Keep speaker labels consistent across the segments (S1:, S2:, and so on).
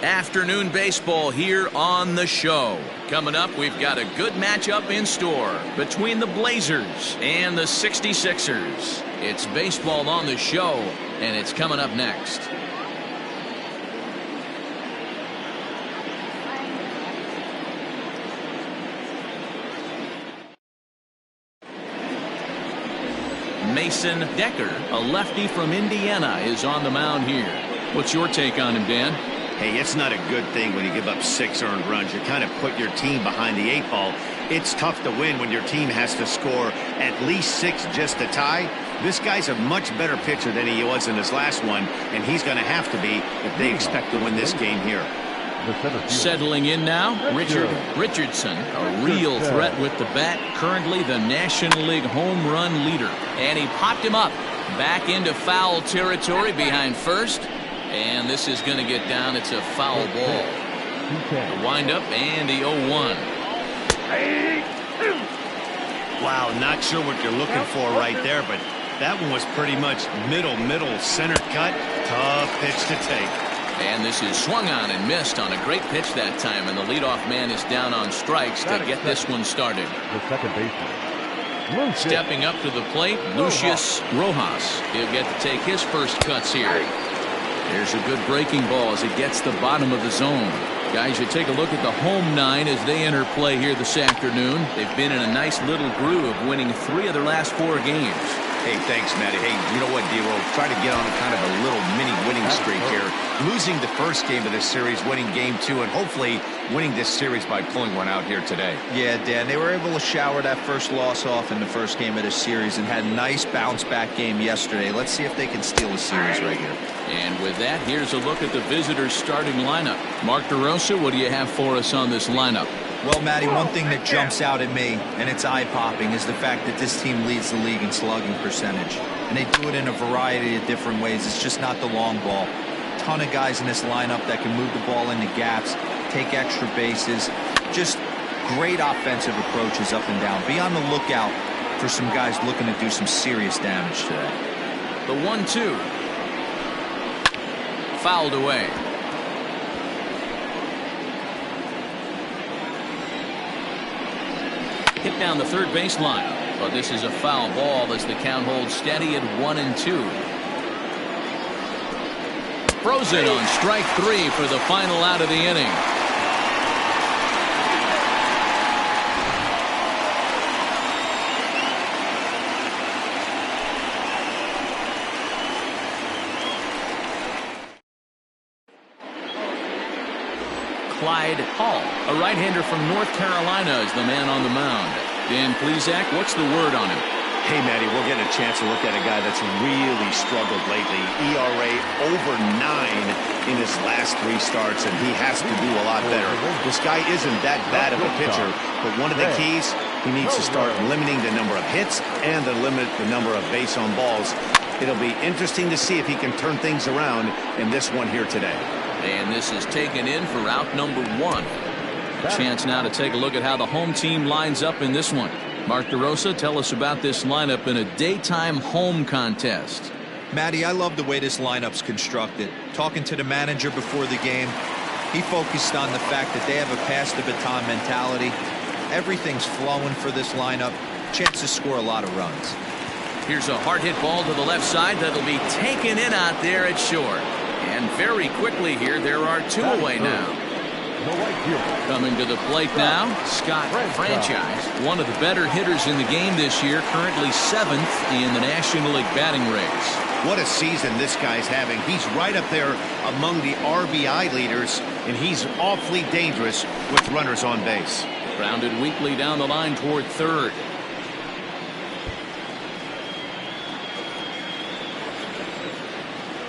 S1: Afternoon baseball here on the show. Coming up, we've got a good matchup in store between the Blazers and the 66ers. It's baseball on the show, and it's coming up next. Mason Decker, a lefty from Indiana, is on the mound here. What's your take on him, Dan?
S2: Hey, it's not a good thing when you give up 6 earned runs. You kind of put your team behind the 8 ball. It's tough to win when your team has to score at least 6 just to tie. This guy's a much better pitcher than he was in his last one, and he's going to have to be if they expect to win this game here.
S1: Settling in now, Richard Richardson, a real threat with the bat, currently the National League home run leader. And he popped him up back into foul territory behind first. And this is going to get down. It's a foul ball. The windup and the 0-1.
S2: Wow, not sure what you're looking for right there, but that one was pretty much middle, center cut. Tough pitch to take.
S1: And this is swung on and missed on a great pitch that time. And the leadoff man is down on strikes to get this one started.
S3: The second baseman.
S1: Stepping up to the plate, Lucius Rojas. He'll get to take his first cuts here. There's a good breaking ball as it gets the bottom of the zone. Guys, you take a look at the home 9 as they enter play here this afternoon. They've been in a nice little groove, winning 3 of their last 4 games.
S2: Hey, thanks, Matty. Hey, you know what, D-Roll? Try to get on a kind of a little mini winning streak here. Losing the first game of this series, winning game 2, and hopefully winning this series by pulling one out here today.
S4: Yeah, Dan, they were able to shower that first loss off in the first game of this series and had a nice bounce-back game yesterday. Let's see if they can steal the series right here.
S1: And with that, here's a look at the visitors' starting lineup. Mark DeRosa, what do you have for us on this lineup?
S4: Well, Matty, one thing that jumps out at me, and it's eye-popping, is the fact that this team leads the league in slugging percentage. And they do it in a variety of different ways. It's just not the long ball. Ton of guys in this lineup that can move the ball into gaps, take extra bases. Just great offensive approaches up and down. Be on the lookout for some guys looking to do some serious damage today.
S1: The 1-2. Fouled away. Hit down the third baseline, but this is a foul ball as the count holds steady at 1-2. Frozen on strike 3 for the final out of the inning. Clyde Hall, a right-hander from North Carolina, is the man on the mound. Dan Plesac, what's the word on him?
S2: Hey, Matty, we're getting a chance to look at a guy that's really struggled lately. ERA over 9 in his last 3 starts, and he has to do a lot better. This guy isn't that bad of a pitcher, but one of the keys, he needs to start limiting the number of hits and to limit the number of base on balls. It'll be interesting to see if he can turn things around in this one here today.
S1: And this is taken in for out number 1. A chance now to take a look at how the home team lines up in this one. Mark DeRosa, tell us about this lineup in a daytime home contest.
S4: Matty, I love the way this lineup's constructed. Talking to the manager before the game, he focused on the fact that they have a pass-the-baton mentality. Everything's flowing for this lineup. Chance to score a lot of runs.
S1: Here's a hard hit ball to the left side that'll be taken in out there at short. And very quickly here, there are 2 away now. Coming to the plate now, Scott Franchise, one of the better hitters in the game this year, currently 7th in the National League batting race.
S2: What a season this guy's having. He's right up there among the RBI leaders, and he's awfully dangerous with runners on base.
S1: Grounded weakly down the line toward third.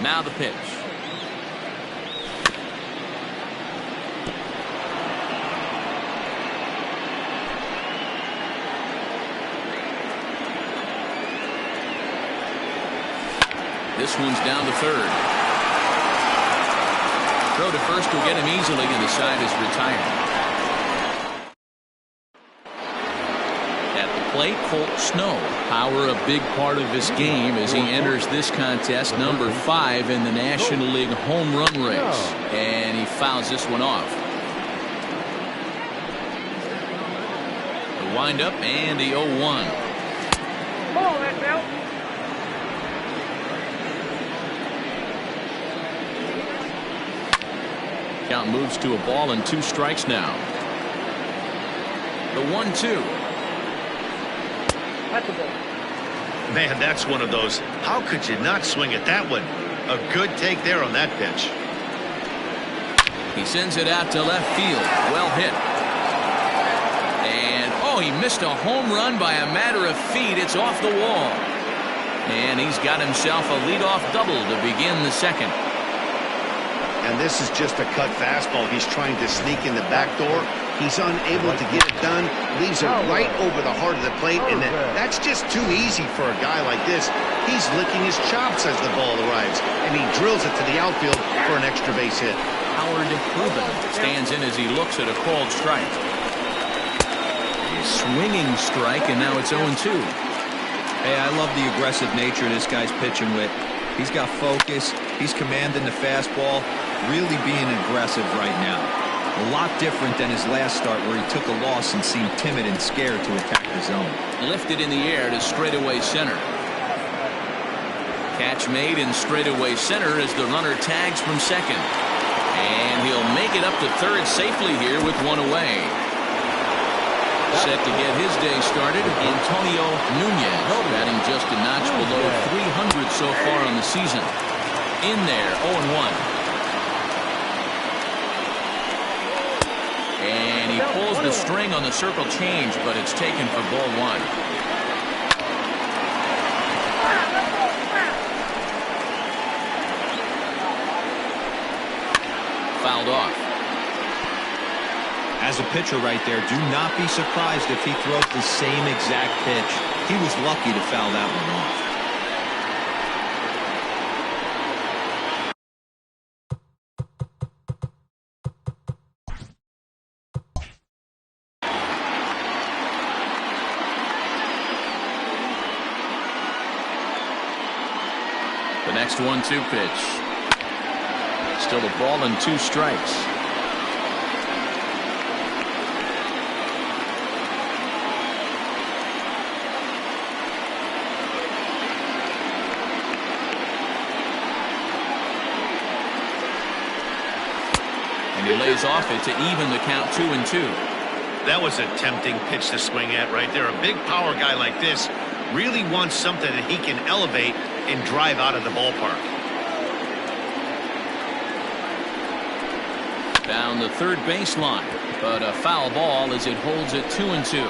S1: Now the pitch. This one's down to third. Throw to first will get him easily, and the side is retired. At the plate, Colt Snow. Power a big part of his game as he enters this contest, number 5 in the National League home run race. And he fouls this one off. The windup and the 0-1. Count moves to a ball and 2 strikes now. The 1-2.
S2: Man, that's one of those. How could you not swing at that one? A good take there on that pitch.
S1: He sends it out to left field. Well hit. And, oh, he missed a home run by a matter of feet. It's off the wall. And he's got himself a leadoff double to begin the second.
S2: And this is just a cut fastball. He's trying to sneak in the back door. He's unable to get it done. Leaves it right over the heart of the plate. And that's just too easy for a guy like this. He's licking his chops as the ball arrives. And he drills it to the outfield for an extra base hit.
S1: Howard Ruben stands in as he looks at a called strike. A swinging strike, and now it's 0-2.
S4: Hey, I love the aggressive nature this guy's pitching with. He's got focus. He's commanding the fastball. Really being aggressive right now. A lot different than his last start where he took a loss and seemed timid and scared to attack the zone.
S1: Lifted in the air to straightaway center. Catch made in straightaway center as the runner tags from second. And he'll make it up to third safely here with one away. Set to get his day started, Antonio Nunez, batting just a notch below 300 so far on the season. In there, 0-1. And he pulls the string on the circle change, but it's taken for ball 1. Fouled off.
S4: As a pitcher right there, do not be surprised if he throws the same exact pitch. He was lucky to foul that one off.
S1: The next 1-2 pitch. Still a ball and 2 strikes. And he lays off it to even the count 2-2.
S2: That was a tempting pitch to swing at right there. A big power guy like this really wants something that he can elevate and drive out of the ballpark.
S1: Down the third baseline, but a foul ball as it holds it 2-2.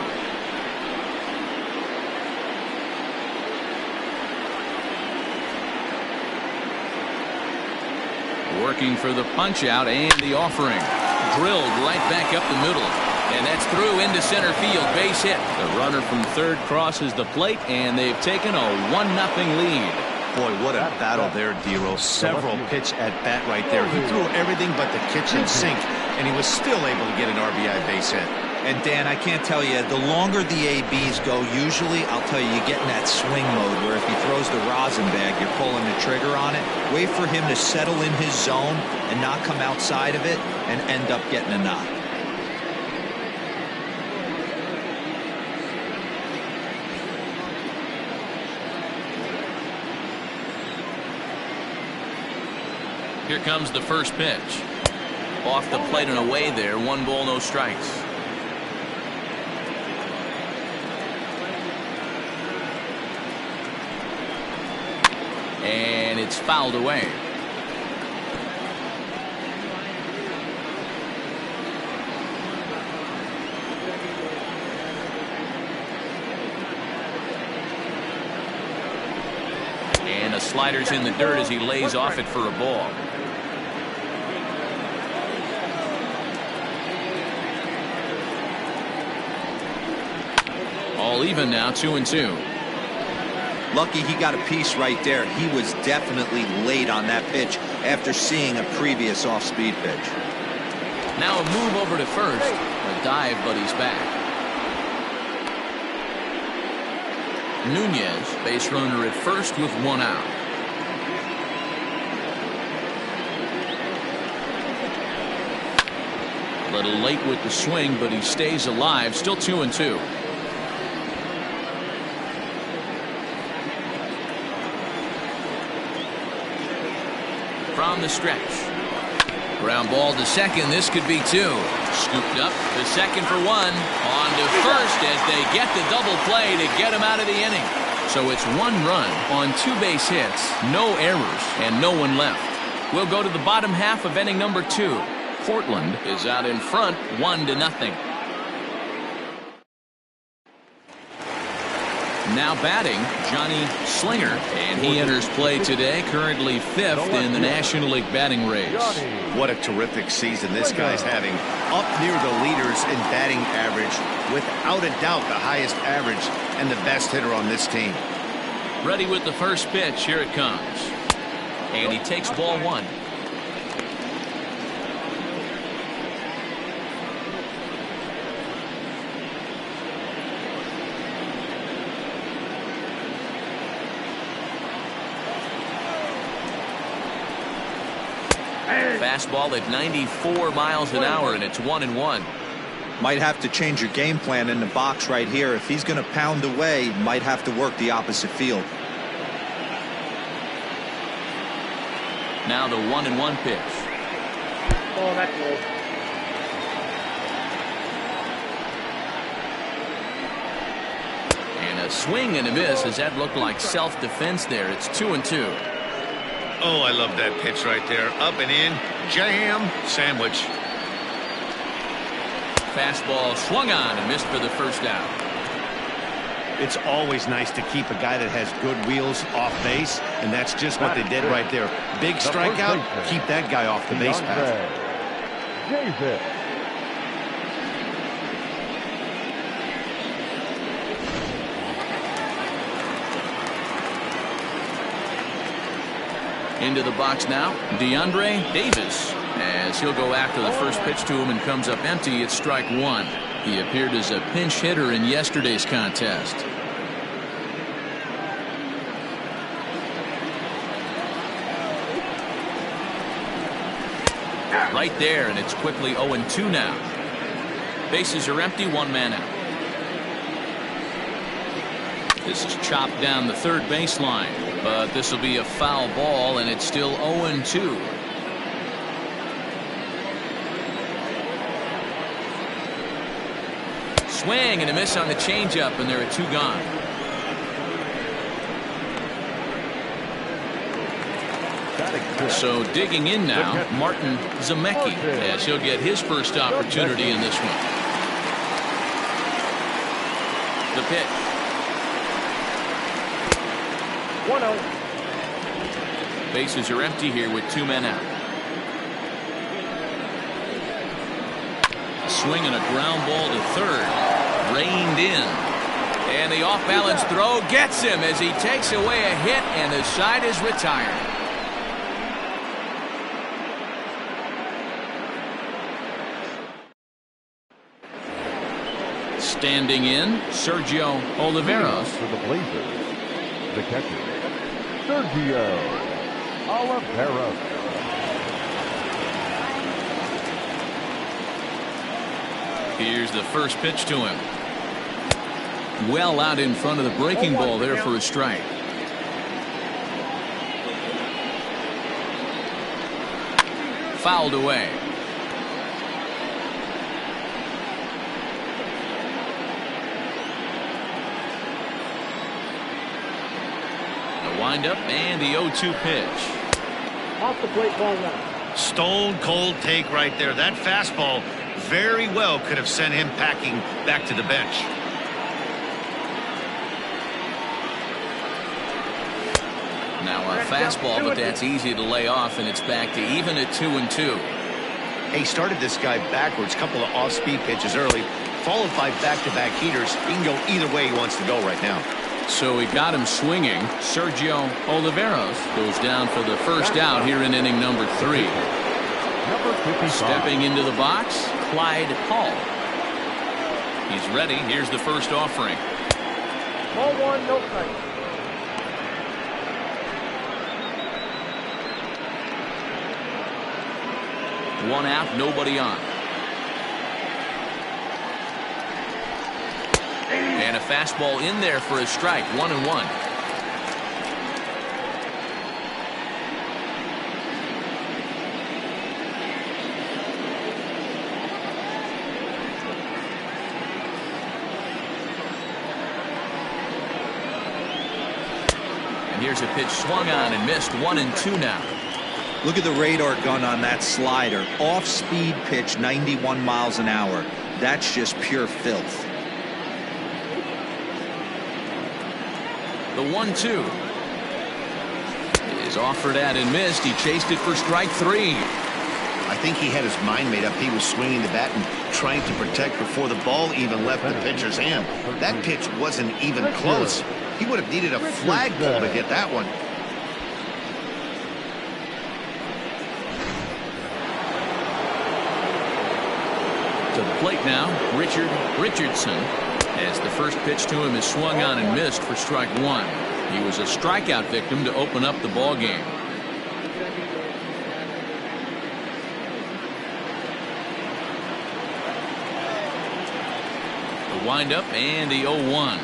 S1: Working for the punch out and the offering. Drilled right back up the middle. And that's through into center field. Base hit. The runner from third crosses the plate, and they've taken a 1-0 lead.
S2: Boy, what a battle there, Dero. Several pitch at bat right there. He threw everything but the kitchen sink, and he was still able to get an RBI base hit.
S4: And Dan, I can't tell you, the longer the ABs go, usually, I'll tell you, you get in that swing mode where if he throws the rosin bag, you're pulling the trigger on it. Wait for him to settle in his zone and not come outside of it and end up getting a knock.
S1: Here comes the first pitch. Off the plate and away there. 1 ball, no strikes. And it's fouled away. And a slider's in the dirt as he lays off it for a ball. All even now, 2-2.
S4: Lucky he got a piece right there. He was definitely late on that pitch after seeing a previous off-speed pitch.
S1: Now a move over to first. A dive, but he's back. Nunez, base runner at first with 1 out. A little late with the swing, but he stays alive. Still 2-2. From the stretch. Ground ball to second. This could be 2. Scooped up to second for 1. On to first as they get the double play to get him out of the inning. So it's 1 run on 2 base hits, no errors, and no one left. We'll go to the bottom half of inning number 2. Portland is out in front 1-0. Now batting, Johnny Slinger, and he enters play today, currently 5th in the National League batting race.
S2: What a terrific season this guy's having. Up near the leaders in batting average, without a doubt the highest average and the best hitter on this team.
S1: Ready with the first pitch. Here it comes. And he takes ball 1. Fastball at 94 miles an hour, and it's 1-1.
S4: Might have to change your game plan in the box right here. If he's going to pound away, might have to work the opposite field.
S1: Now the 1-1 pitch.
S5: Oh, that's low.
S1: And a swing and a miss as that looked like self-defense there. It's 2-2.
S2: Oh, I love that pitch right there. Up and in, jam, sandwich.
S1: Fastball swung on and missed for the first out.
S2: It's always nice to keep a guy that has good wheels off base, and that's just what they did right there. Big strikeout, keep that guy off the base path.
S1: Into the box now, DeAndre Davis, as he'll go after the first pitch to him and comes up empty. It's strike 1. He appeared as a pinch hitter in yesterday's contest. Right there, and it's quickly 0-2 now. Bases are empty, 1 man out. This is chopped down the third baseline, but this will be a foul ball, and it's still 0-2. Swing and a miss on the changeup, and there are 2 gone. So digging in now, Martin Zemecki, as he'll get his first opportunity in this one. The pitch.
S5: 1-0.
S1: Bases are empty here with 2 men out. A swing and a ground ball to third. Reined in. And the off-balance throw gets him as he takes away a hit, and the side is retired. Standing in, Sergio Oliveros.
S3: For the Blazers, the catcher, Sergio Oliveros.
S1: Here's the first pitch to him. Well out in front of the breaking ball there for a strike. Fouled away. Windup and the 0-2 pitch.
S5: Off the plate, ball 1.
S2: Stone cold take right there. That fastball very well could have sent him packing back to the bench.
S1: Now a fastball, but that's easy to lay off, and it's back to even at 2-2.
S2: He started this guy backwards, couple of off-speed pitches early, followed by back-to-back heaters. He can go either way he wants to go right now.
S1: So he got him swinging. Sergio Oliveros goes down for the first out here in inning number 3. Stepping into the box, Clyde Hall. He's ready. Here's the first offering.
S5: Ball one, no strike.
S1: One out, nobody on. And a fastball in there for a strike. 1-1. And here's a pitch swung on and missed. 1-2 now.
S4: Look at the radar gun on that slider. Off-speed pitch, 91 miles an hour. That's just pure filth.
S1: The 1-2 is offered at and missed. He chased it for strike 3.
S2: I think he had his mind made up. He was swinging the bat and trying to protect before the ball even left the pitcher's hand. That pitch wasn't even close. He would have needed a flagpole to hit that one.
S1: To the plate now, Richardson, as the first pitch to him is swung on and missed for strike 1. He was a strikeout victim to open up the ball game. The windup and the 0-1.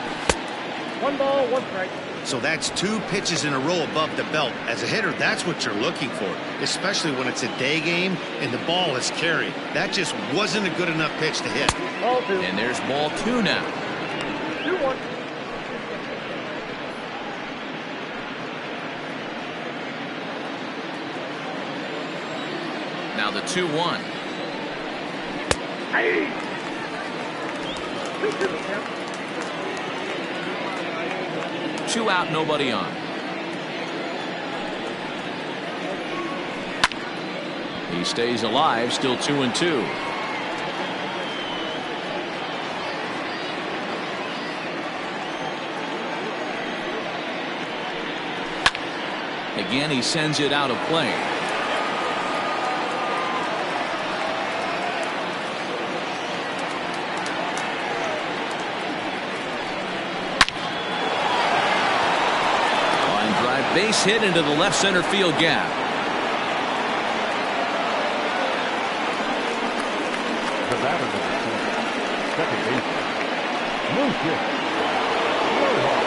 S5: 1 ball, 1 strike.
S2: So that's 2 pitches in a row above the belt. As a hitter, that's what you're looking for, especially when it's a day game and the ball is carried. That just wasn't a good enough pitch to hit.
S5: Ball 2.
S1: And there's ball 2 now.
S5: 2-1.
S1: Now the 2-1.
S5: Hey.
S1: 2 out, nobody on. He stays alive, still 2-2. Again, he sends it out of play. Base hit into the left center field gap.
S3: The batter number 2, second baseman, Lucius Rojas.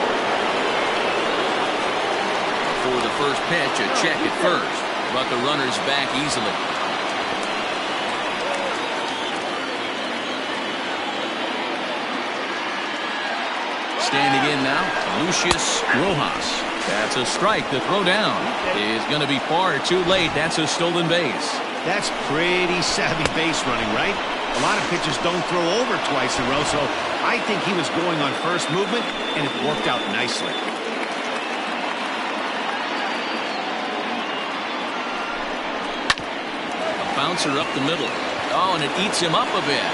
S1: For the first pitch, a check at first, but the runner's back easily. Standing in now, Lucius Rojas. That's a strike. The throw down is going to be far too late. That's a stolen base.
S2: That's pretty savvy base running, right? A lot of pitchers don't throw over twice in a row, so I think he was going on first movement, and it worked out nicely.
S1: A bouncer up the middle. Oh, and it eats him up a bit.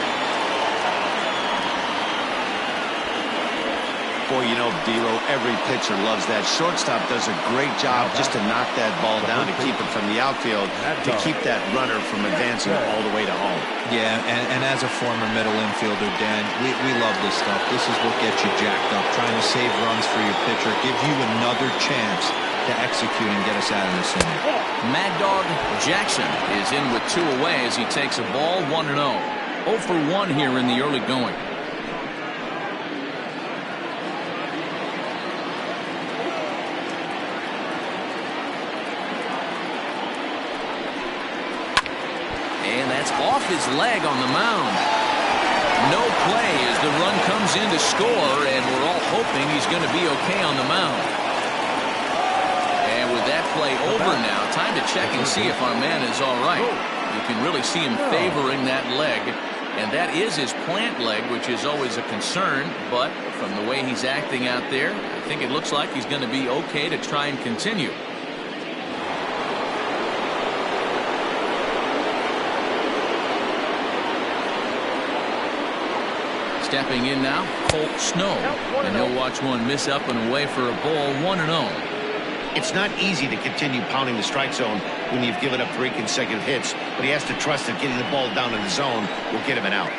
S2: Boy, you know, D'Lo, every pitcher loves that. Shortstop does a great job just to knock that ball down to keep it from the outfield, to keep that runner from advancing all the way to home.
S4: Yeah, and as a former middle infielder, Dan, we love this stuff. This is what gets you jacked up, trying to save runs for your pitcher, give you another chance to execute and get us out of this inning.
S1: Mad Dog Jackson is in with 2 away as he takes a ball 1-0. 0 for 1 here in the early going. And that's off his leg on the mound. No play as the run comes in to score, and we're all hoping he's going to be okay on the mound. And with that play over now, time to check and see if our man is all right. You can really see him favoring that leg, and that is his plant leg, which is always a concern, but from the way he's acting out there, I think it looks like he's going to be okay to try and continue. Stepping in now, Colt Snow, and he'll watch one miss up and away for a ball. 1-0.
S2: It's not easy to continue pounding the strike zone when you've given up 3 consecutive hits, but he has to trust that getting the ball down in the zone will get him an out.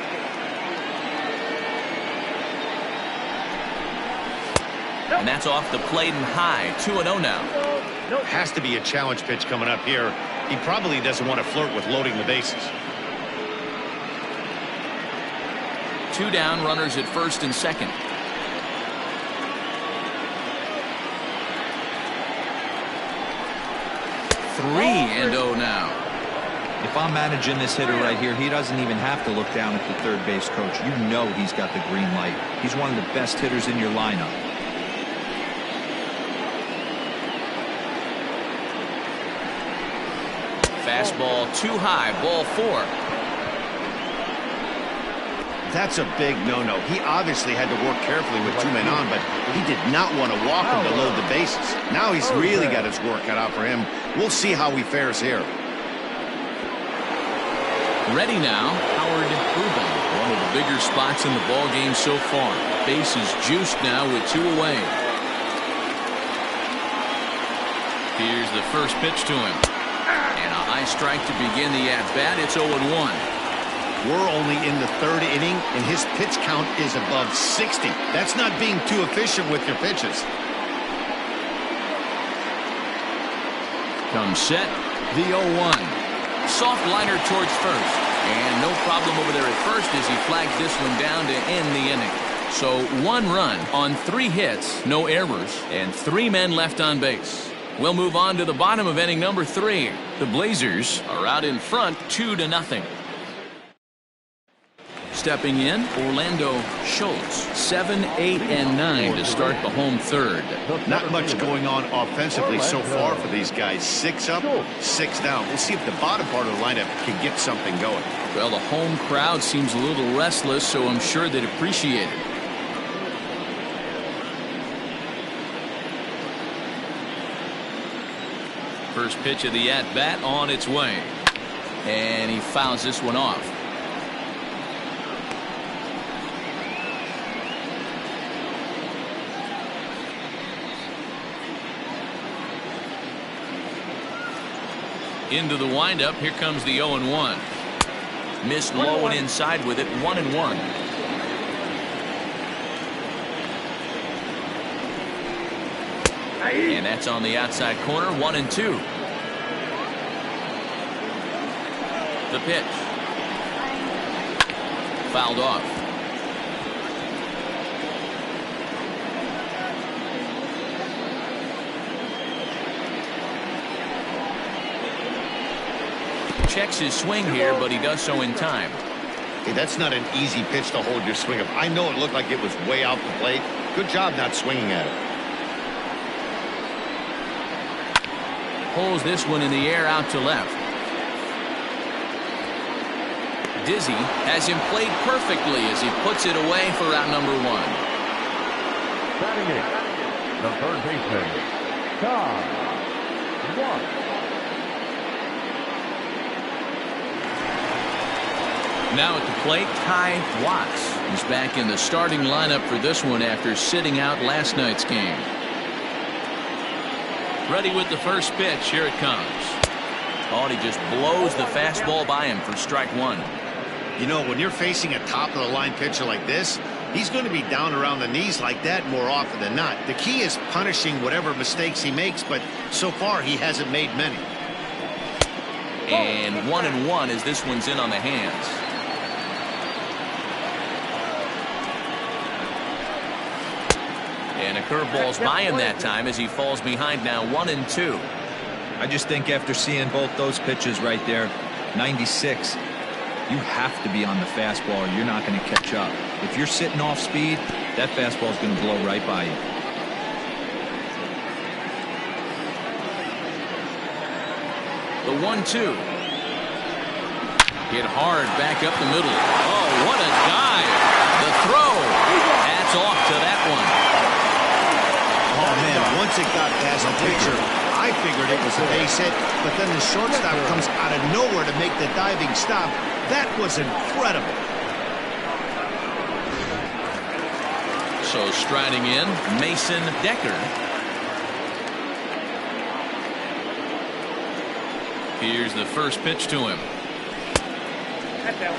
S1: And that's off the plate and high. 2-0 now.
S2: Has to be a challenge pitch coming up here. He probably doesn't want to flirt with loading the bases.
S1: 2 down, runners at first and second. 3-0 now.
S4: If I'm managing this hitter right here, he doesn't even have to look down at the third base coach. You know he's got the green light. He's one of the best hitters in your lineup.
S1: Fastball too high, ball 4.
S2: That's a big no-no. He obviously had to work carefully with 2 men on, but he did not want to walk him to load the bases. Now he's really got his work cut out for him. We'll see how he fares here.
S1: Ready now, Howard Ruben. One of the bigger spots in the ball game so far. Base is juiced now with 2 away. Here's the first pitch to him. And a high strike to begin the at-bat. It's 0-1.
S2: We're only in the 3rd inning, and his pitch count is above 60. That's not being too efficient with your pitches.
S1: Comes set, the 0-1. Soft liner towards first. And no problem over there at first as he flags this one down to end the inning. So 1 run on 3 hits, no errors, and 3 men left on base. We'll move on to the bottom of inning number 3. The Blazers are out in front 2-0. Stepping in, Orlando Schultz. 7, 8, and 9 to start the home third.
S2: Not much going on offensively so far for these guys. 6 up, 6 down. We'll see if the bottom part of the lineup can get something going.
S1: Well, the home crowd seems a little restless, so I'm sure they'd appreciate it. First pitch of the at-bat on its way. And he fouls this one off. Into the windup. Here comes the 0-1. Missed low and inside with it. 1-1. And that's on the outside corner. 1-2. The pitch. Fouled off. Checks his swing here, but he does so in time.
S2: Hey, that's not an easy pitch to hold your swing of. I know it looked like it was way out the plate. Good job not swinging at it.
S1: Pulls this one in the air out to left. Dizzy has him played perfectly as he puts it away for out number 1.
S3: Batting it, the third baseman, Tom Watts.
S1: Now at the plate, Ty Watts. He's back in the starting lineup for this one after sitting out last night's game. Ready with the first pitch. Here it comes. Oh, and he just blows the fastball by him for strike 1.
S2: You know, when you're facing a top-of-the-line pitcher like this, he's going to be down around the knees like that more often than not. The key is punishing whatever mistakes he makes, but so far he hasn't made many.
S1: And 1-1 as this one's in on the hands. And a curveball's by him that time as he falls behind now 1-2.
S4: I just think after seeing both those pitches right there, 96, you have to be on the fastball or you're not going to catch up. If you're sitting off speed, that fastball is going to blow right by you.
S1: The 1-2. Hit hard back up the middle. Oh, what a dive. The throw. That's off to that one.
S2: Oh, man, once it got past the pitcher, I figured it was a base hit, but then the shortstop comes out of nowhere to make the diving stop. That was incredible.
S1: So striding in, Mason Decker. Here's the first pitch to him.
S5: That's out.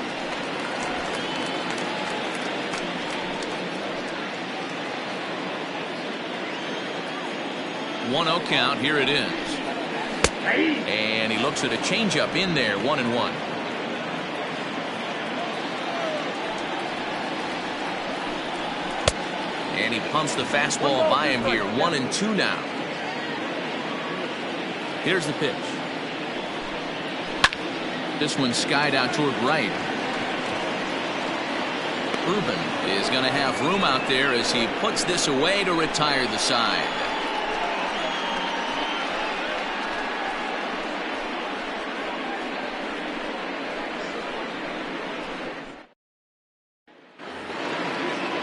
S1: 1-0 count. Here it is. And he looks at a changeup in there. 1-1. And he pumps the fastball by him here. 1-2 now. Here's the pitch. This one skied out toward right. Ruben is going to have room out there as he puts this away to retire the side.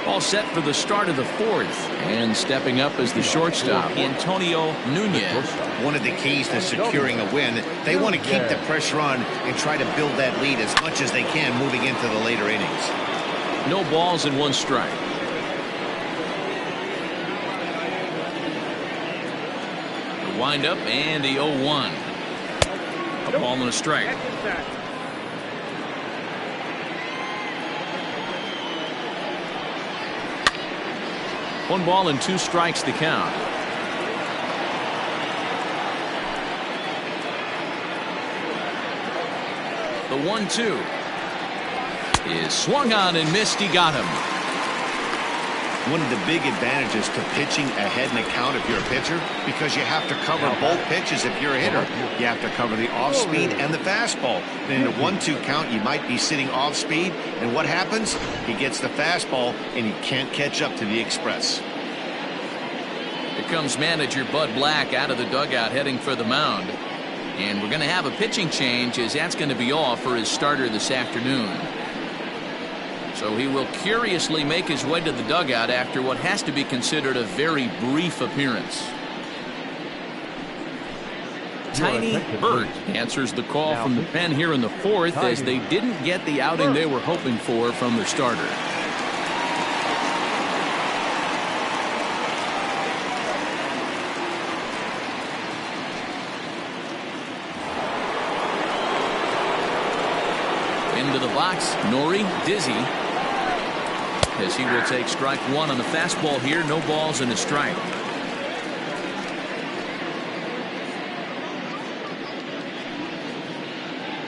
S1: All set for the start of the fourth. And stepping up as the shortstop, Antonio Nunez.
S2: One of the keys to securing a win, they want to keep the pressure on and try to build that lead as much as they can moving into the later innings.
S1: No balls and 1 strike. The windup and the 0-1. A ball and a strike. 1 ball and 2 strikes to count. The 1-2 is swung on and missed. He got him.
S2: One of the big advantages to pitching ahead in the count if you're a pitcher, because you have to cover both pitches if you're a hitter. You have to cover the off speed and the fastball. And in a 1-2 count, you might be sitting off speed, and what happens? He gets the fastball and he can't catch up to the express.
S1: Here comes manager Bud Black out of the dugout heading for the mound. And we're going to have a pitching change, as that's going to be off for his starter this afternoon. So he will curiously make his way to the dugout after what has to be considered a very brief appearance. Tiny Burt answers the call from the pen here in the fourth, as they didn't get the outing they were hoping for from their starter. Into the box, Nori Dizzy, as he will take strike 1 on the fastball here. No balls and a strike.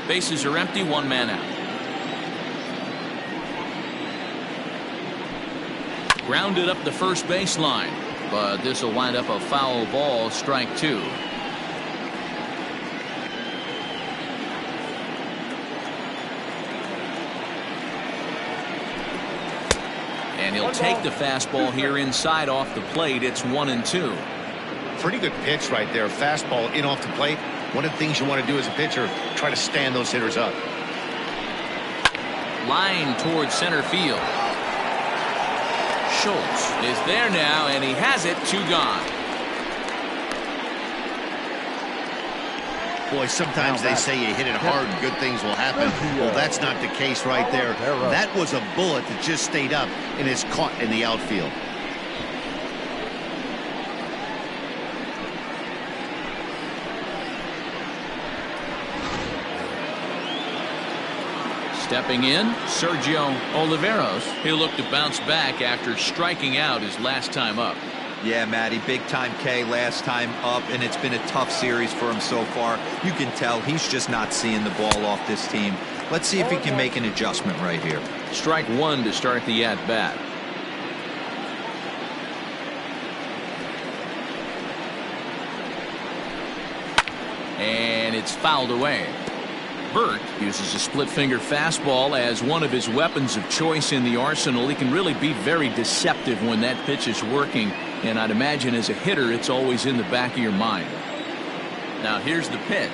S1: Bases are empty. 1 man out. Grounded up the first baseline, but this will wind up a foul ball. Strike 2. And he'll take the fastball here inside off the plate. It's 1-2.
S2: Pretty good pitch right there. Fastball in off the plate. One of the things you want to do as a pitcher, try to stand those hitters up.
S1: Line towards center field. Schultz is there now, and he has it. 2 gone.
S2: Boy, sometimes they say you hit it hard and good things will happen. Well, that's not the case right there. That was a bullet that just stayed up and is caught in the outfield.
S1: Stepping in, Sergio Oliveros. He'll look to bounce back after striking out his last time up.
S4: Yeah, Matty, big time K last time up, and it's been a tough series for him so far. You can tell he's just not seeing the ball off this team. Let's see if he can make an adjustment right here.
S1: Strike 1 to start the at-bat. And it's fouled away. Burt uses a split-finger fastball as one of his weapons of choice in the arsenal. He can really be very deceptive when that pitch is working, and I'd imagine as a hitter it's always in the back of your mind. Now here's the pitch.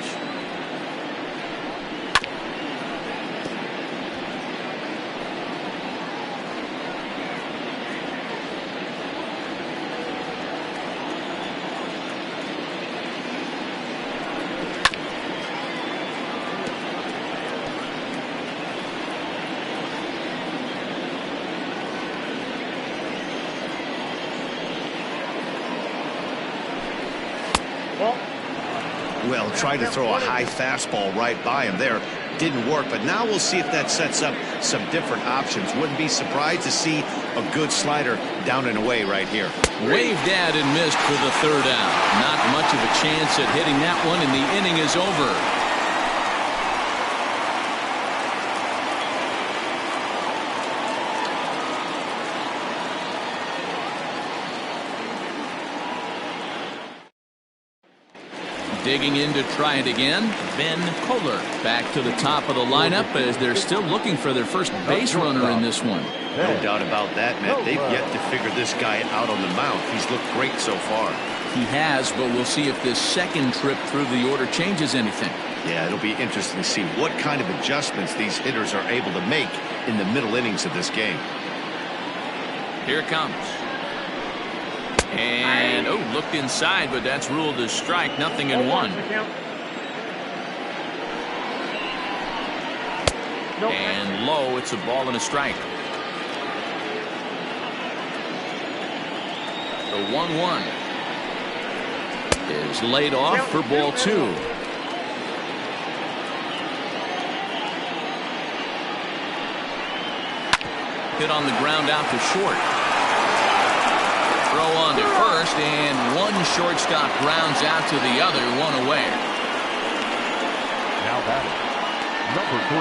S2: Well, tried to throw a high fastball right by him there. Didn't work, but now we'll see if that sets up some different options. Wouldn't be surprised to see A good slider down and away right here.
S1: Waved at and missed for the third out. Not much of a chance at hitting that one, and the inning is over. Digging in to try it again, Ben Kohler back to the top of the lineup as they're still looking for their first base runner in this one.
S2: No doubt about that, Matt. They've yet to figure this guy out on the mound. He's looked great so far.
S1: He has, but we'll see if this second trip through the order changes anything.
S2: Yeah, it'll be interesting to see what kind of adjustments these hitters are able to make in the middle innings of this game.
S1: Here it comes. And, oh, looked inside, but that's ruled a strike. 0-1. And low, it's a ball and a strike. The 1-1 is laid off for ball 2. Hit on the ground out to short. Throw on to first, and one shortstop grounds out to the other, one away.
S3: Now batting, number 3.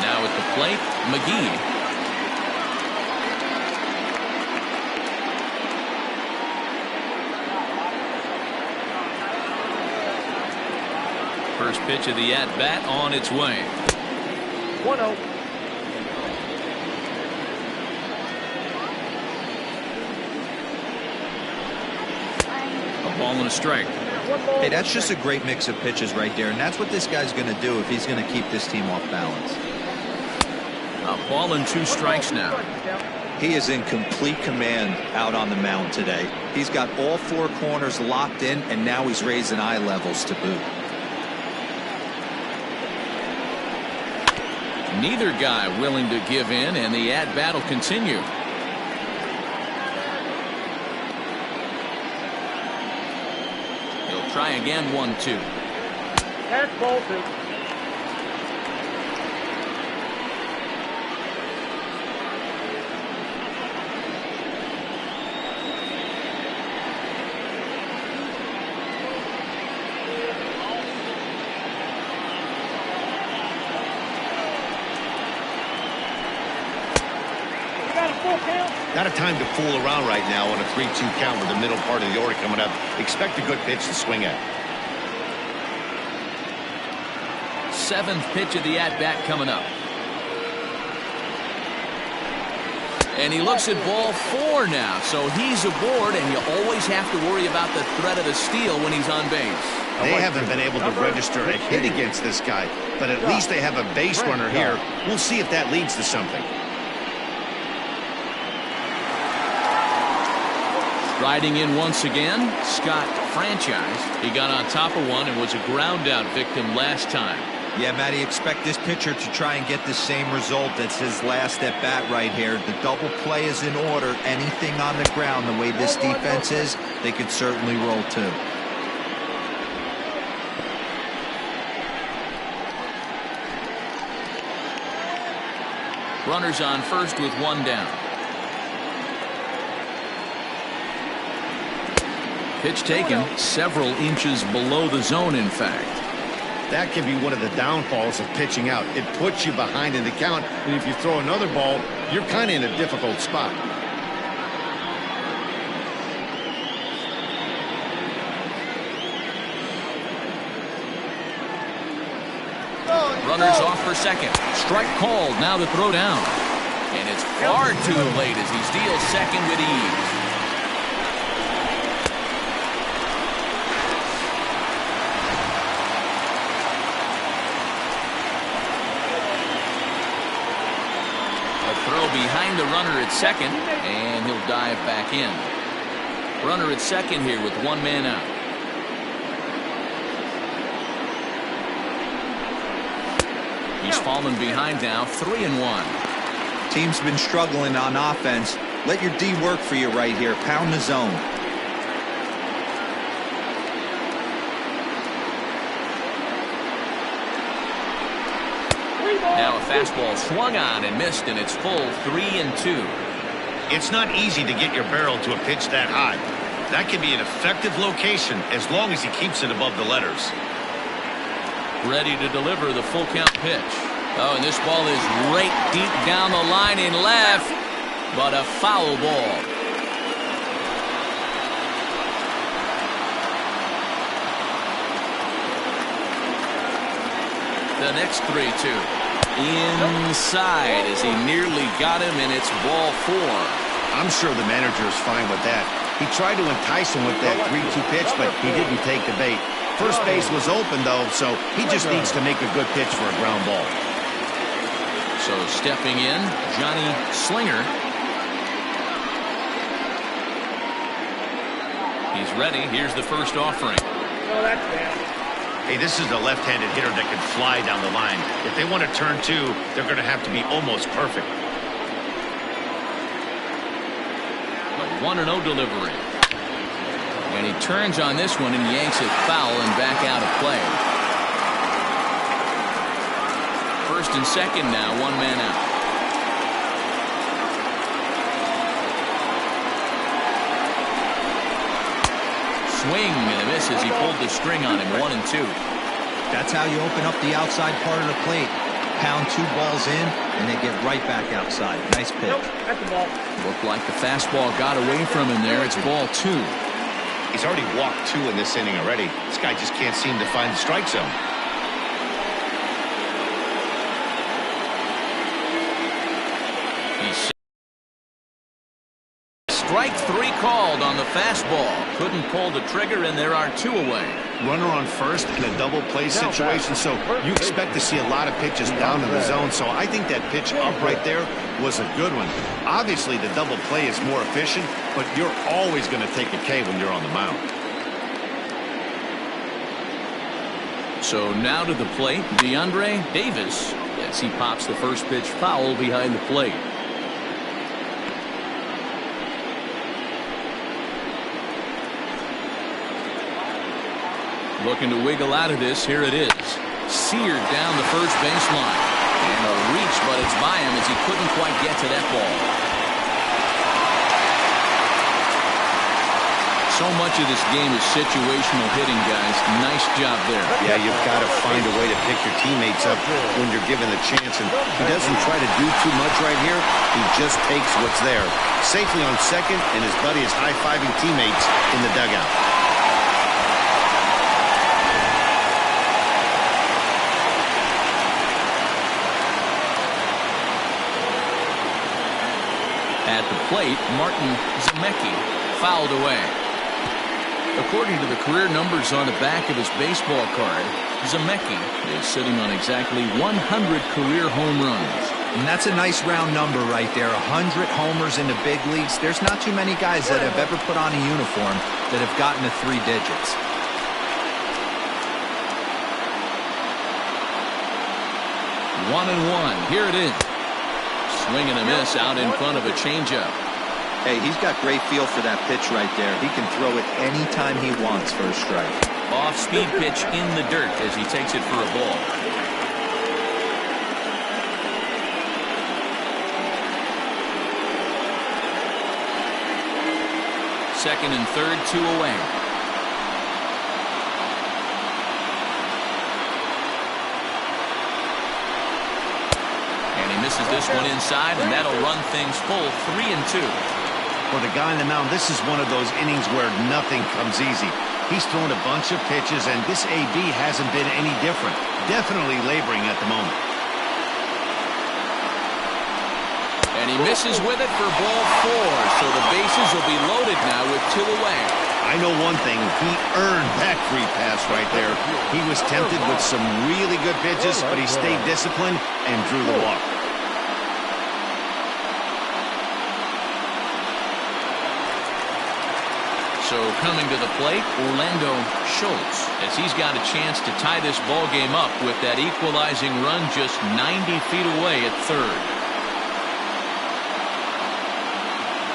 S1: Now at the plate, McGee. First pitch of the at-bat on its way.
S5: 1-0.
S1: A ball and a strike.
S4: Hey, that's just a great mix of pitches right there, and that's what this guy's going to do if he's going to keep this team off balance.
S1: A ball and 2 strikes now.
S4: He is in complete command out on the mound today. He's got all 4 corners locked in, and now he's raising eye levels to boot.
S1: Neither guy willing to give in, and the at-bat will continue. He'll try again, 1-2.
S5: That's ball 2.
S2: Not a time to fool around right now on a 3-2 count with the middle part of the order coming up. Expect a good pitch to swing at.
S1: 7th pitch of the at-bat coming up. And he looks at ball 4 now, so he's aboard, and you always have to worry about the threat of a steal when he's on base.
S2: They haven't been able to register a hit against this guy, but at least they have a base runner here. We'll see if that leads to something.
S1: Riding in once again, Scott Franchise. He got on top of one and was a ground out victim last time.
S4: Yeah, Matty, expect this pitcher to try and get the same result. That's his last at bat right here. The double play is in order. Anything on the ground, the way this defense is, they could certainly roll too.
S1: Runners on first with 1 down. Pitch taken several inches below the zone, in fact.
S2: That can be one of the downfalls of pitching out. It puts you behind in the count, and if you throw another ball, you're kind of in a difficult spot.
S1: Runners off for second. Strike called. Now the throw down. And it's far too late as he steals second with ease. Throw behind the runner at second, and he'll dive back in. Runner at second here with 1 man out. He's fallen behind now, 3-1.
S4: Team's been struggling on offense. Let your D work for you right here. Pound the zone.
S1: Fastball swung on and missed, and it's full 3-2.
S2: It's not easy to get your barrel to a pitch that high. That can be an effective location as long as he keeps it above the letters.
S1: Ready to deliver the full count pitch. Oh, and this ball is right deep down the line in left, but a foul ball. The next 3-2. Inside as he nearly got him, and it's ball 4.
S2: I'm sure the manager is fine with that. He tried to entice him with that 3-2 pitch, but he didn't take the bait. First base was open, though, so he just needs to make a good pitch for a ground ball.
S1: So stepping in, Johnny Slinger. He's ready. Here's the first offering.
S5: No, that's bad.
S2: Hey, this is a left-handed hitter that can fly down the line. If they want to turn 2, they're going to have to be almost perfect.
S1: A 1-0 delivery. And he turns on this one and yanks it foul and back out of play. First and second now, 1 man out. Swing and a miss as he pulled the string on him. 1-2.
S4: That's how you open up the outside part of the plate. Pound 2 balls in, and they get right back outside. Nice pitch.
S5: Nope, that's the ball.
S1: Looked like the fastball got away from him there. It's ball 2.
S2: He's already walked 2 in this inning already. This guy just can't seem to find the strike zone.
S1: He's strike 3 called on the fastball. Couldn't pull the trigger, and there are 2 away.
S2: Runner on first in a double play situation, so you expect to see a lot of pitches down in the zone. So I think that pitch up right there was a good one. Obviously, the double play is more efficient, but you're always going to take a K when you're on the mound.
S1: So now to the plate, DeAndre Davis, as he pops the first pitch foul behind the plate. Looking to wiggle out of this. Here it is. Seared down the first baseline. And a reach, but it's by him as he couldn't quite get to that ball. So much of this game is situational hitting, guys. Nice job there.
S2: Yeah, you've got to find a way to pick your teammates up when you're given the chance. And he doesn't try to do too much right here. He just takes what's there. Safely on second, and his buddy is high-fiving teammates in the dugout.
S1: At the plate, Martin Zemecki fouled away. According to the career numbers on the back of his baseball card, Zemecki is sitting on exactly 100 career home runs.
S4: And that's a nice round number right there. 100 homers in the big leagues. There's not too many guys that have ever put on a uniform that have gotten to 3 digits.
S1: One and one. Here it is. Swing and a miss out in front of a changeup.
S4: Hey, he's got great feel for that pitch right there. He can throw it anytime he wants for a strike.
S1: Off-speed pitch in the dirt as he takes it for a ball. Second and third, 2 away. And he misses this one inside, and that'll run things full 3-2.
S2: For the guy on the mound, this is one of those innings where nothing comes easy. He's thrown a bunch of pitches, and this AB hasn't been any different. Definitely laboring at the moment.
S1: And he misses with it for ball 4, so the bases will be loaded now with 2 away.
S2: I know one thing, he earned that free pass right there. He was tempted with some really good pitches, but he stayed disciplined and drew the walk.
S1: So coming to the plate, Orlando Schultz, as he's got a chance to tie this ball game up with that equalizing run just 90 feet away at third.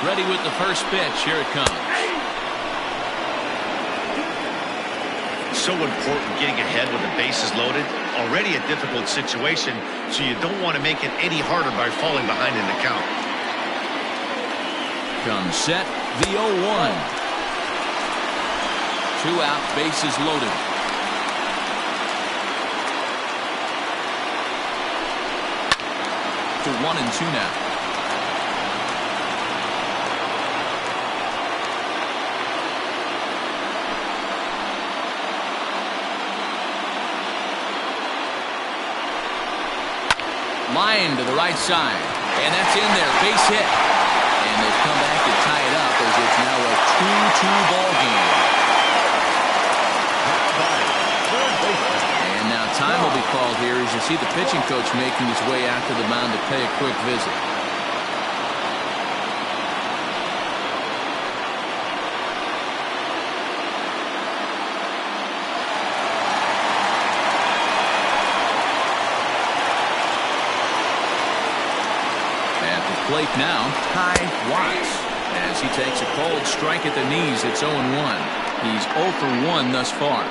S1: Ready with the first pitch. Here it comes.
S2: so important getting ahead with the bases loaded. Already a difficult situation, so you don't want to make it any harder by falling behind in the count.
S1: Comes set, the 0-1. 2 out, bases loaded. To 1-2 now. Line to the right side, and that's in there, base hit. And they've come back to tie it up as it's now a 2-2 ball game. And now time will be called here as you see the pitching coach making his way out to the mound to pay a quick visit. Plate now, Ty Watts, as he takes a cold strike at the knees. It's 0-1. He's 0 for 1 thus far.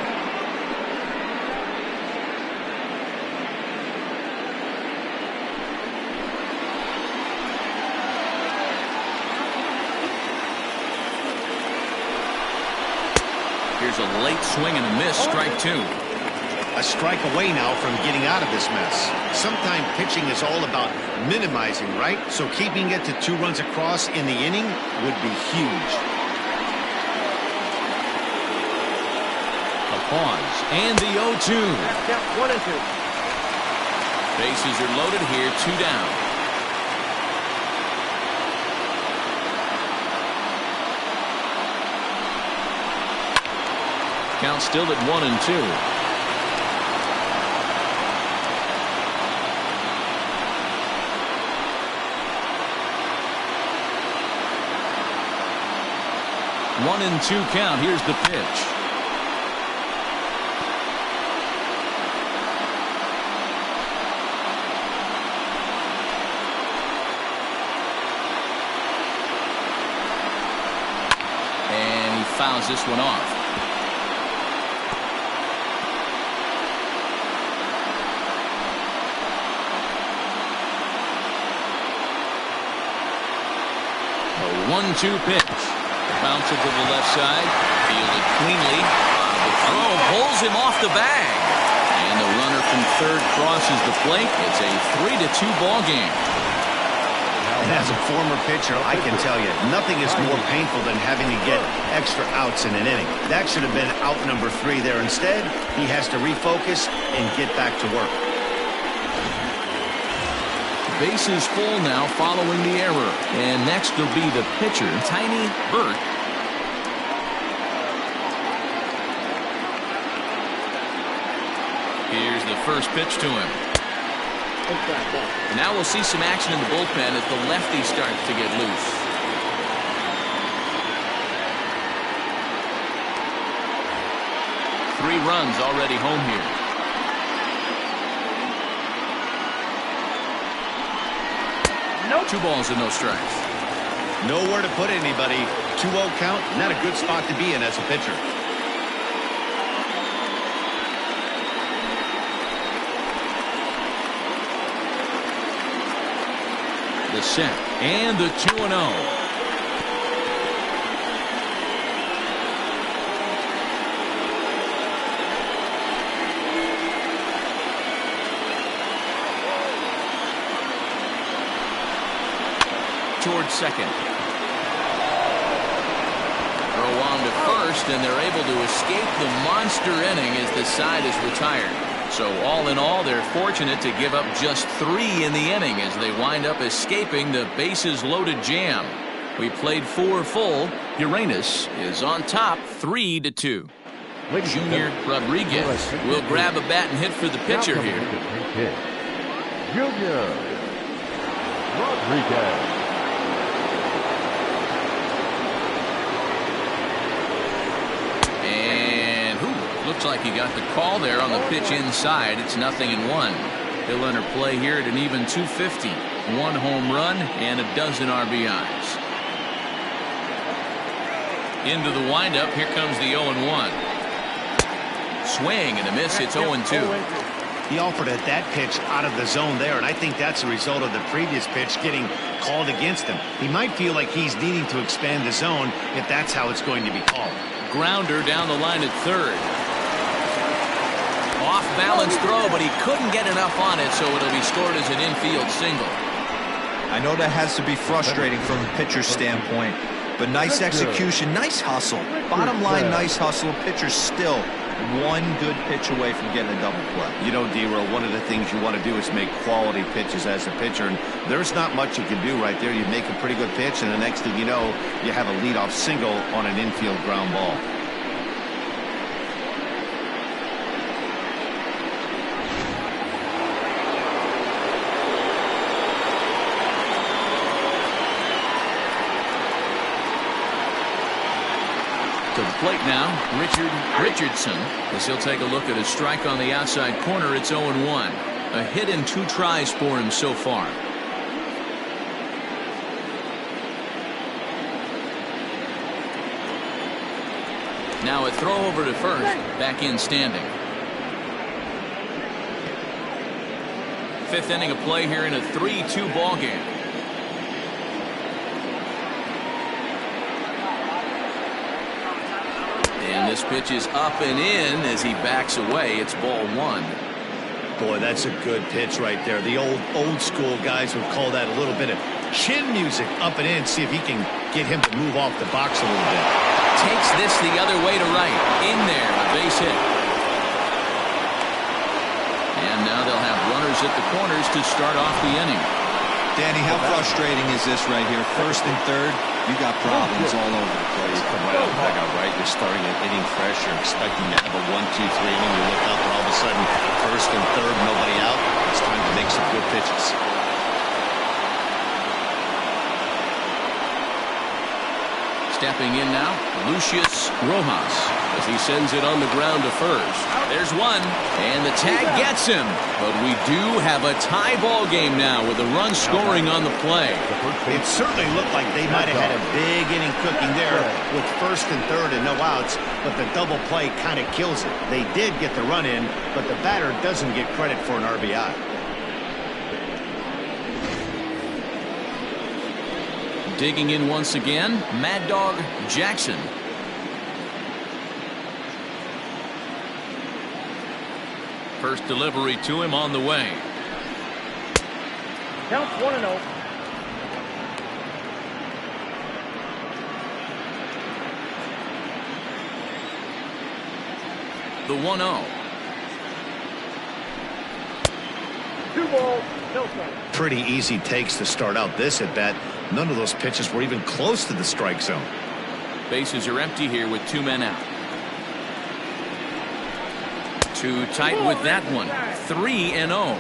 S1: Here's a late swing and a miss, strike 2.
S2: A strike away now from getting out of this mess. Sometimes pitching is all about minimizing, right? So keeping it to 2 runs across in the inning would be huge.
S1: A pause and the 0-2.
S5: Count 1-2.
S1: Bases are loaded here, 2 down. Count still at 1-2. One and 2 count. Here's the pitch. And he fouls this one off. A 1-2 pitch. Bounce it to the left side. Fielded cleanly. The throw pulls him off the bag. And the runner from third crosses the plate. It's a 3-2 ball game.
S2: And as a former pitcher, I can tell you, nothing is more painful than having to get extra outs in an inning. That should have been out number 3 there. Instead, he has to refocus and get back to work.
S1: Bases full now following the error. And next will be the pitcher, Tiny Burt. Here's the first pitch to him. Now we'll see some action in the bullpen as the lefty starts to get loose. Three runs already home here.
S5: Nope.
S1: 2 balls and no strikes.
S2: Nowhere to put anybody. 2-0 count, not a good spot to be in as a pitcher.
S1: The set and the 2-0. Towards second. Throw on to first, and they're able to escape the monster inning as the side is retired. So all in all, they're fortunate to give up just 3 in the inning as they wind up escaping the bases loaded jam. We played 4 full. Uranus is on top 3-2. Junior Rodriguez will grab a bat and hit for the pitcher here.
S3: Junior Rodriguez.
S1: Looks like he got the call there on the pitch inside. It's 0-1. He'll enter play here at an even 250. 1 home run and a dozen RBIs. Into the windup. Here comes the 0-1. Swing and a miss. It's 0-2.
S2: He offered that pitch out of the zone there, and I think that's a result of the previous pitch getting called against him. He might feel like he's needing to expand the zone if that's how it's going to be called.
S1: Grounder down the line at third. Off balance throw, but he couldn't get enough on it, so it'll be scored as an infield single.
S4: I know that has to be frustrating from a pitcher's standpoint, but nice execution, nice hustle. Bottom line, nice hustle. Pitcher's still one good pitch away from getting a double play.
S2: You know, D-Roll, one of the things you want to do is make quality pitches as a pitcher, and there's not much you can do right there. You make a pretty good pitch, and the next thing you know, you have a leadoff single on an infield ground ball.
S1: To the plate now, Richardson, as he'll take a look at a strike on the outside corner. It's 0-1. A hit in 2 tries for him so far. Now a throw over to first, back in standing. 5th inning of play here in a 3-2 ball game. And this pitch is up and in as he backs away. It's ball 1.
S2: Boy, that's a good pitch right there. The old school guys would call that a little bit of chin music, up and in. See if he can get him to move off the box a little bit.
S1: Takes this the other way to right. In there, a base hit. And now they'll have runners at the corners to start off the inning.
S4: Danny, how frustrating is this right here? 1st and 3rd, you got problems all over the place.
S2: Come right out of the dugout, right? You're starting an inning fresh. You're expecting to have a 1-2-3 inning. You look out, and all of a sudden, 1st and 3rd, nobody out. It's time to make some good pitches.
S1: Stepping in now, Lucius Rojas, as he sends it on the ground to first. There's one, and the tag gets him. But we do have a tie ball game now with a run scoring on the play.
S2: It certainly looked like they might have had a big inning cooking there with 1st and 3rd and no outs, but the double play kind of kills it. They did get the run in, but the batter doesn't get credit for an RBI.
S1: Digging in once again, Mad Dog Jackson. First delivery to him on the way.
S5: Counts 1-0.
S1: The 1-0.
S5: 2 balls, no strikes.
S2: Pretty easy takes to start out this at bat. None of those pitches were even close to the strike zone.
S1: Bases are empty here with 2 men out. Too tight with that one. 3-0.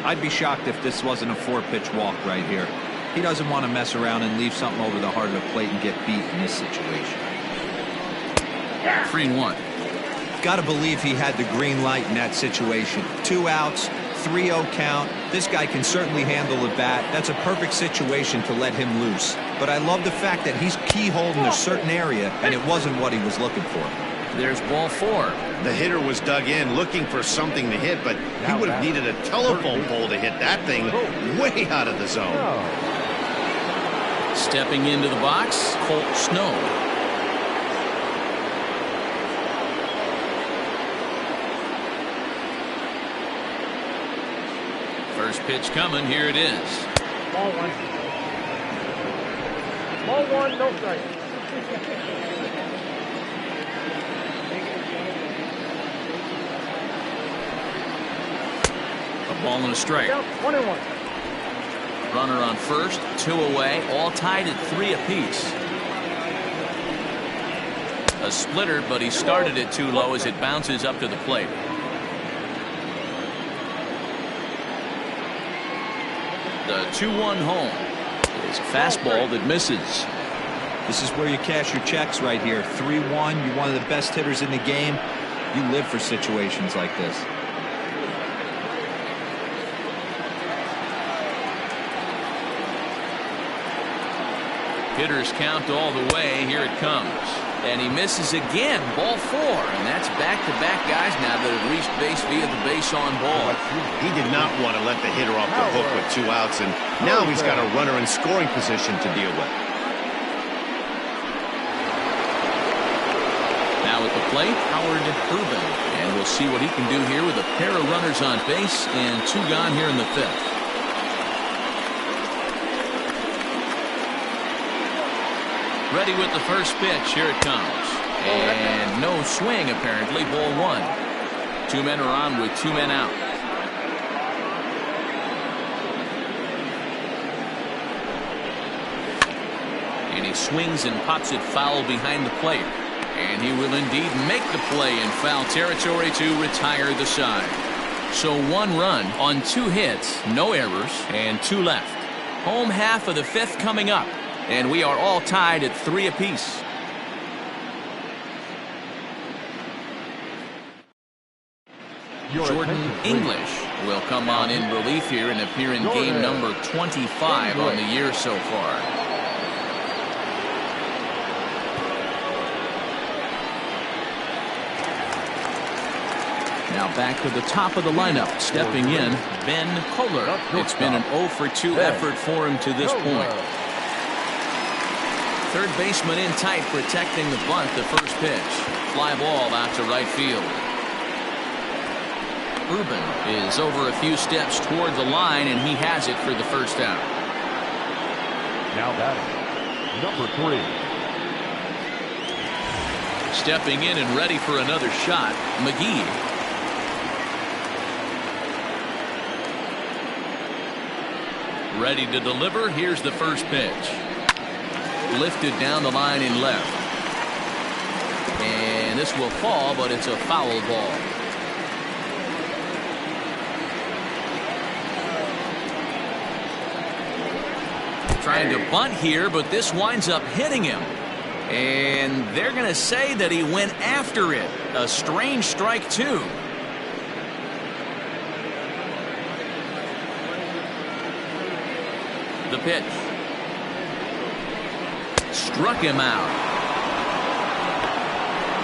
S4: I'd be shocked if this wasn't a 4-pitch walk right here. He doesn't want to mess around and leave something over the heart of the plate and get beat in this situation.
S1: 3-1.
S4: Got to believe he had the green light in that situation. 2 outs, 3-0 count. This guy can certainly handle the bat. That's a perfect situation to let him loose. But I love the fact that he's keyholed in a certain area, and it wasn't what he was looking for.
S1: There's ball 4.
S2: The hitter was dug in looking for something to hit, but he would have needed a telephone pole to hit that thing way out of the zone.
S1: Stepping into the box, Colt Snow. First pitch coming. Here it is.
S5: Ball 1. Ball 1, no strike.
S1: A ball and a strike.
S5: Counts 1-1.
S1: Runner on first, 2 away, all tied at 3 apiece. A splitter, but he started it too low as it bounces up to the plate. The 2-1 home is a fastball that misses.
S4: This is where you cash your checks right here. 3-1. You're one of the best hitters in the game. You live for situations like this.
S1: Hitters count all the way. Here it comes. And he misses again. Ball 4. And that's back-to-back guys now that have reached base via the base on ball.
S2: He did not want to let the hitter off the hook with 2 outs, and now he's got a runner in scoring position to deal with.
S1: Now at the plate, Howard Urban. And we'll see what he can do here with a pair of runners on base and 2 gone here in the 5th. Ready with the first pitch. Here it comes. And no swing, apparently. Ball 1. 2 men are on with 2 men out. And he swings and pops it foul behind the plate. And he will indeed make the play in foul territory to retire the side. So 1 run on 2 hits, no errors, and 2 left. Home half of the 5th coming up. And we are all tied at 3 apiece. Jordan English will come on in relief here and appear in game number 25 on the year so far. Now back to the top of the lineup. Stepping in, Ben Kohler. It's been an 0 for 2 effort for him to this point. Third baseman in tight, protecting the bunt. The first pitch. Fly ball out to right field. Urban is over a few steps toward the line, and he has it for the first out.
S3: Now batting, number 3.
S1: Stepping in and ready for another shot, McGee. Ready to deliver. Here's the first pitch. Lifted down the line in left. And this will fall, but it's a foul ball. Trying to bunt here, but this winds up hitting him. And they're going to say that he went after it. A strange strike, too. The pitch. Struck him out.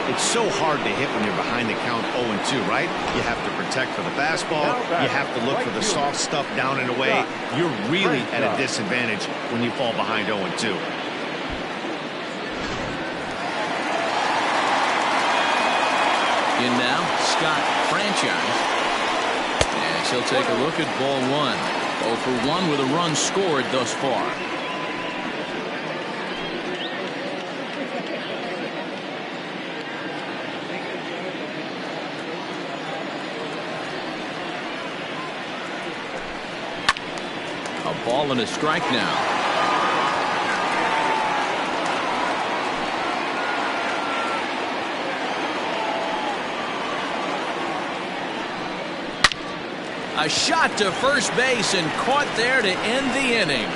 S2: It's so hard to hit when you're behind the count 0-2, right? You have to protect for the fastball. You have to look for the soft stuff down and away. You're really at a disadvantage when you fall behind 0-2.
S1: In now, Scott Franchise. And he'll take a look at ball 1. 0 for 1 with a run scored thus far. A ball and a strike now. A shot to first base and caught there to end the inning.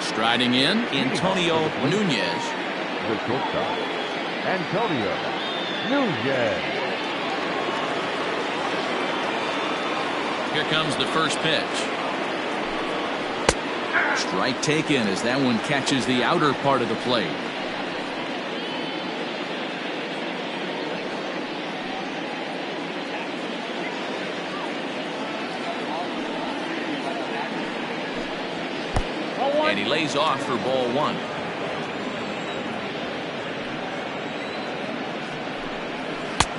S1: Striding in, Antonio Nunez.
S3: The shortstop, Antonio Nunez.
S1: Here comes the first pitch. Strike taken as that one catches the outer part of the plate. And he lays off for ball 1.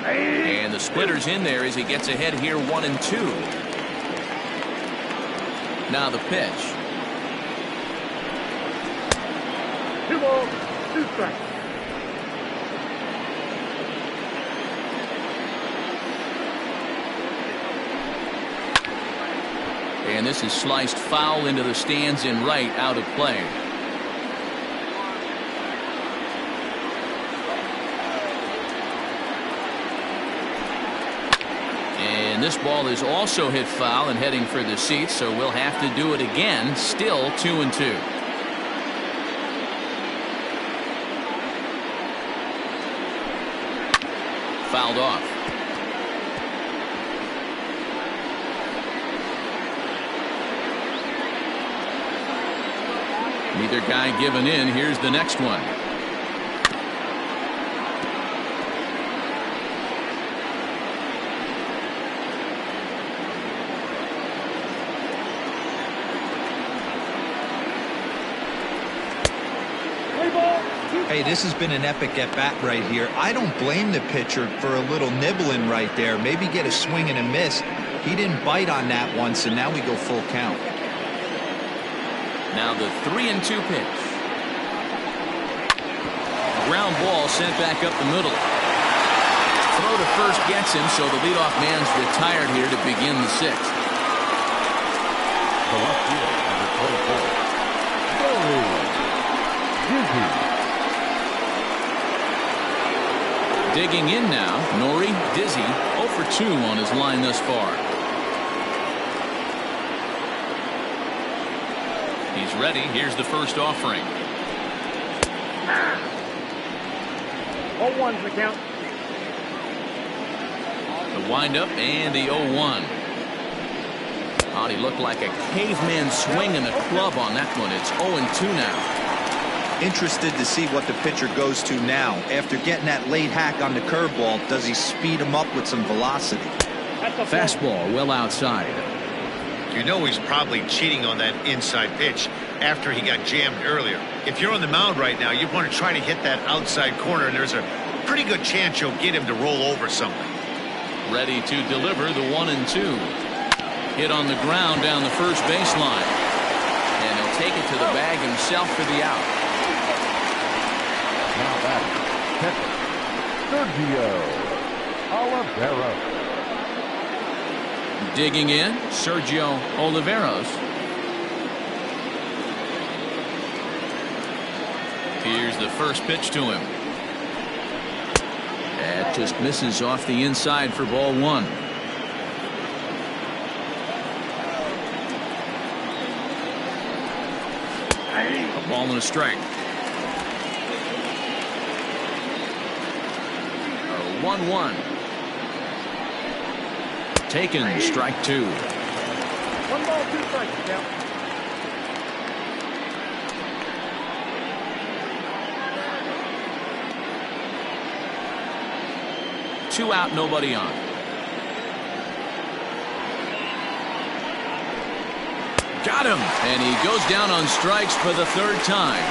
S1: And the splitter's in there as he gets ahead here 1-2. Now the pitch.
S5: 2 balls, 2 strikes.
S1: And this is sliced foul into the stands in right, out of play. And this ball is also hit foul and heading for the seats, so we'll have to do it again. Still 2-2. fouled off. Neither guy giving in. Here's the next one.
S4: Hey, this has been an epic at-bat right here. I don't blame the pitcher for a little nibbling right there. Maybe get a swing and a miss. He didn't bite on that one, so now we go full count.
S1: Now the 3-2 pitch. Ground ball sent back up the middle. Throw to first gets him, so the leadoff man's retired here to begin the sixth.
S3: The left fielder, number 24, Dizzy.
S1: Digging in now, Nori Dizzy, 0 for 2 on his line thus far. He's ready. Here's the first offering.
S5: 0-1's the count.
S1: The windup and the 0-1. Oh, he looked like a caveman swinging a club on that one. It's 0-2 now.
S4: Interested to see what the pitcher goes to now. After getting that late hack on the curveball, does he speed him up with some velocity?
S1: Fastball well outside.
S6: You know he's probably cheating on that inside pitch after he got jammed earlier. If you're on the mound right now, you want to try to hit that outside corner, and there's a pretty good chance you'll get him to roll over something.
S1: Ready to deliver the 1-2. Hit on the ground down the first baseline. And he'll take it to the bag himself for the out.
S3: Now batting, Sergio Oliveros.
S1: Digging in, Sergio Oliveros. Here's the first pitch to him. That just misses off the inside for ball 1. A ball and a strike. 1-1. Taken, strike 2.
S5: 1 ball, 2 strikes, count.
S1: Two out, nobody on. Got him, and he goes down on strikes for the 3rd time.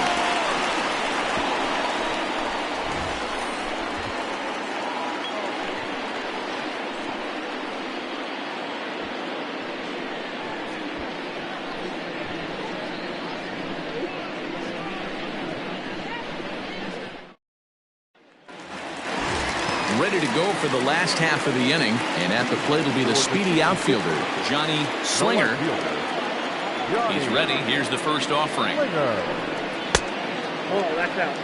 S1: Ready to go for the last half of the inning, and at the plate will be the speedy outfielder, Johnny Slinger. He's ready. Here's the first offering.
S5: Oh, that's out.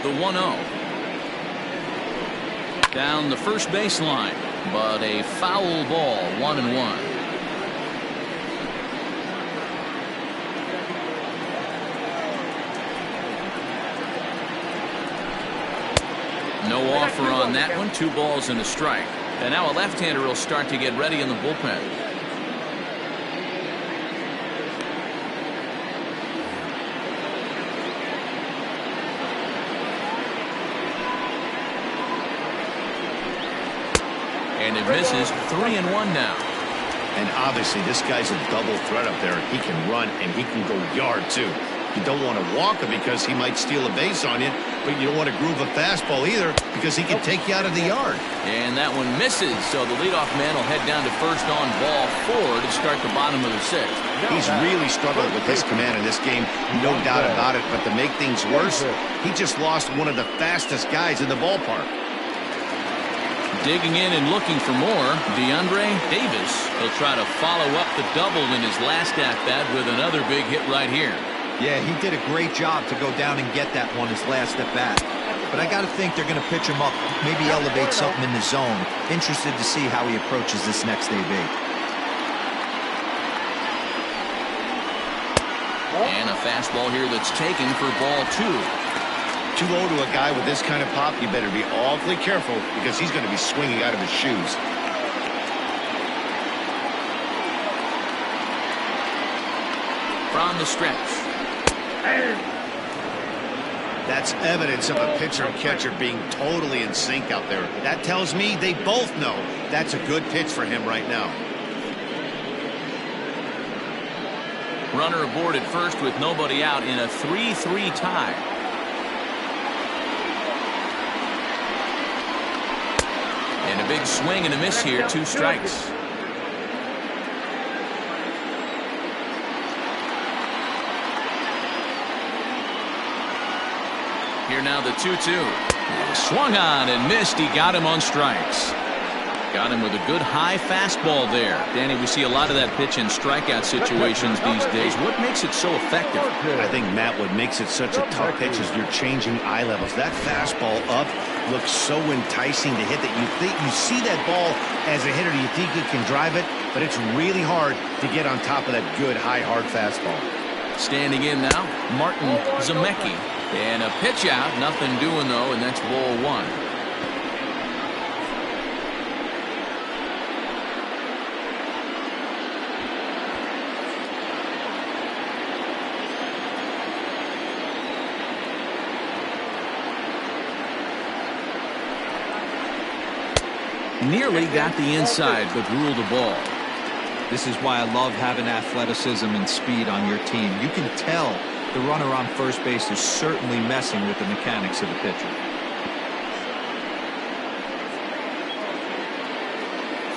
S1: The 1-0. Down the first baseline, but a foul ball, 1-1. No offer on that one. 2 balls and a strike. And now a left-hander will start to get ready in the bullpen. And it misses. 3-1 now.
S2: And obviously this guy's a double threat up there. He can run and he can go yard too. You don't want to walk him because he might steal a base on you, but you don't want to groove a fastball either because he can take you out of the yard.
S1: And that one misses, so the leadoff man will head down to first on ball 4 to start the bottom of the 6th.
S2: He's really struggled with his command in this game, no doubt about it, but to make things worse, he just lost one of the fastest guys in the ballpark.
S1: Digging in and looking for more, DeAndre Davis. He'll try to follow up the double in his last at-bat with another big hit right here.
S4: Yeah, he did a great job to go down and get that one his last at bat. But I got to think they're going to pitch him up, maybe elevate something in the zone. Interested to see how he approaches this next AB.
S1: And a fastball here that's taken for ball 2.
S2: Too low to a guy with this kind of pop, you better be awfully careful because he's going to be swinging out of his shoes.
S1: From the stretch.
S2: That's evidence of a pitcher and catcher being totally in sync out there. That tells me they both know that's a good pitch for him right now.
S1: Runner aboard at first with nobody out in a 3-3 tie. And a big swing and a miss here, 2 strikes. Here now the 2-2. Swung on and missed. He got him on strikes. Got him with a good high fastball there. Danny, we see a lot of that pitch in strikeout situations these days. What makes it so effective?
S2: I think, Matt, what makes it such a tough pitch is you're changing eye levels. That fastball up looks so enticing to hit that you see that ball as a hitter. You think you can drive it, but it's really hard to get on top of that good high hard fastball.
S1: Standing in now, Martin Zemecki. And a pitch out, nothing doing though, and that's ball 1. Nearly got the inside, but ruled the ball.
S4: This is why I love having athleticism and speed on your team. You can tell the runner on first base is certainly messing with the mechanics of the pitcher.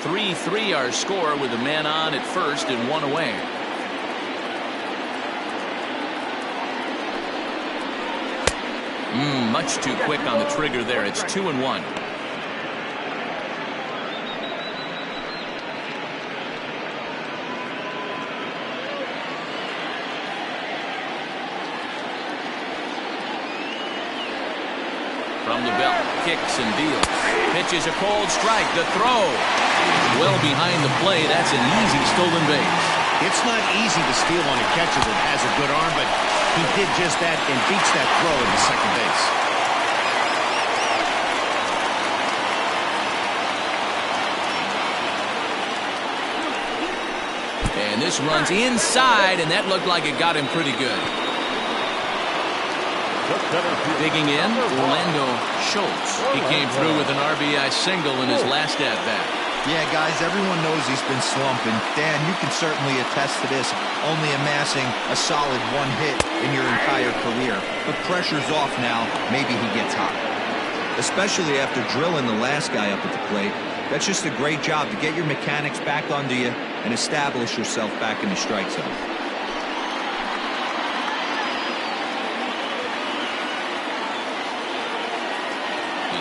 S1: 3-3 our score with a man on at first and 1 away. Much too quick on the trigger there. It's 2-1. From the belt, kicks and deals. Pitches a cold strike. The throw. Well behind the plate. That's an easy stolen base.
S2: It's not easy to steal on a catcher that has a good arm, but he did just that and beats that throw into second base.
S1: And this runs inside, and that looked like it got him pretty good. Digging in, Orlando Schultz. He came through with an RBI single in his last at-bat.
S4: Yeah, guys, everyone knows he's been slumping. Dan, you can certainly attest to this, only amassing a solid 1 hit in your entire career. But pressure's off now. Maybe he gets hot. Especially after drilling the last guy up at the plate. That's just a great job to get your mechanics back under you and establish yourself back in the strike zone.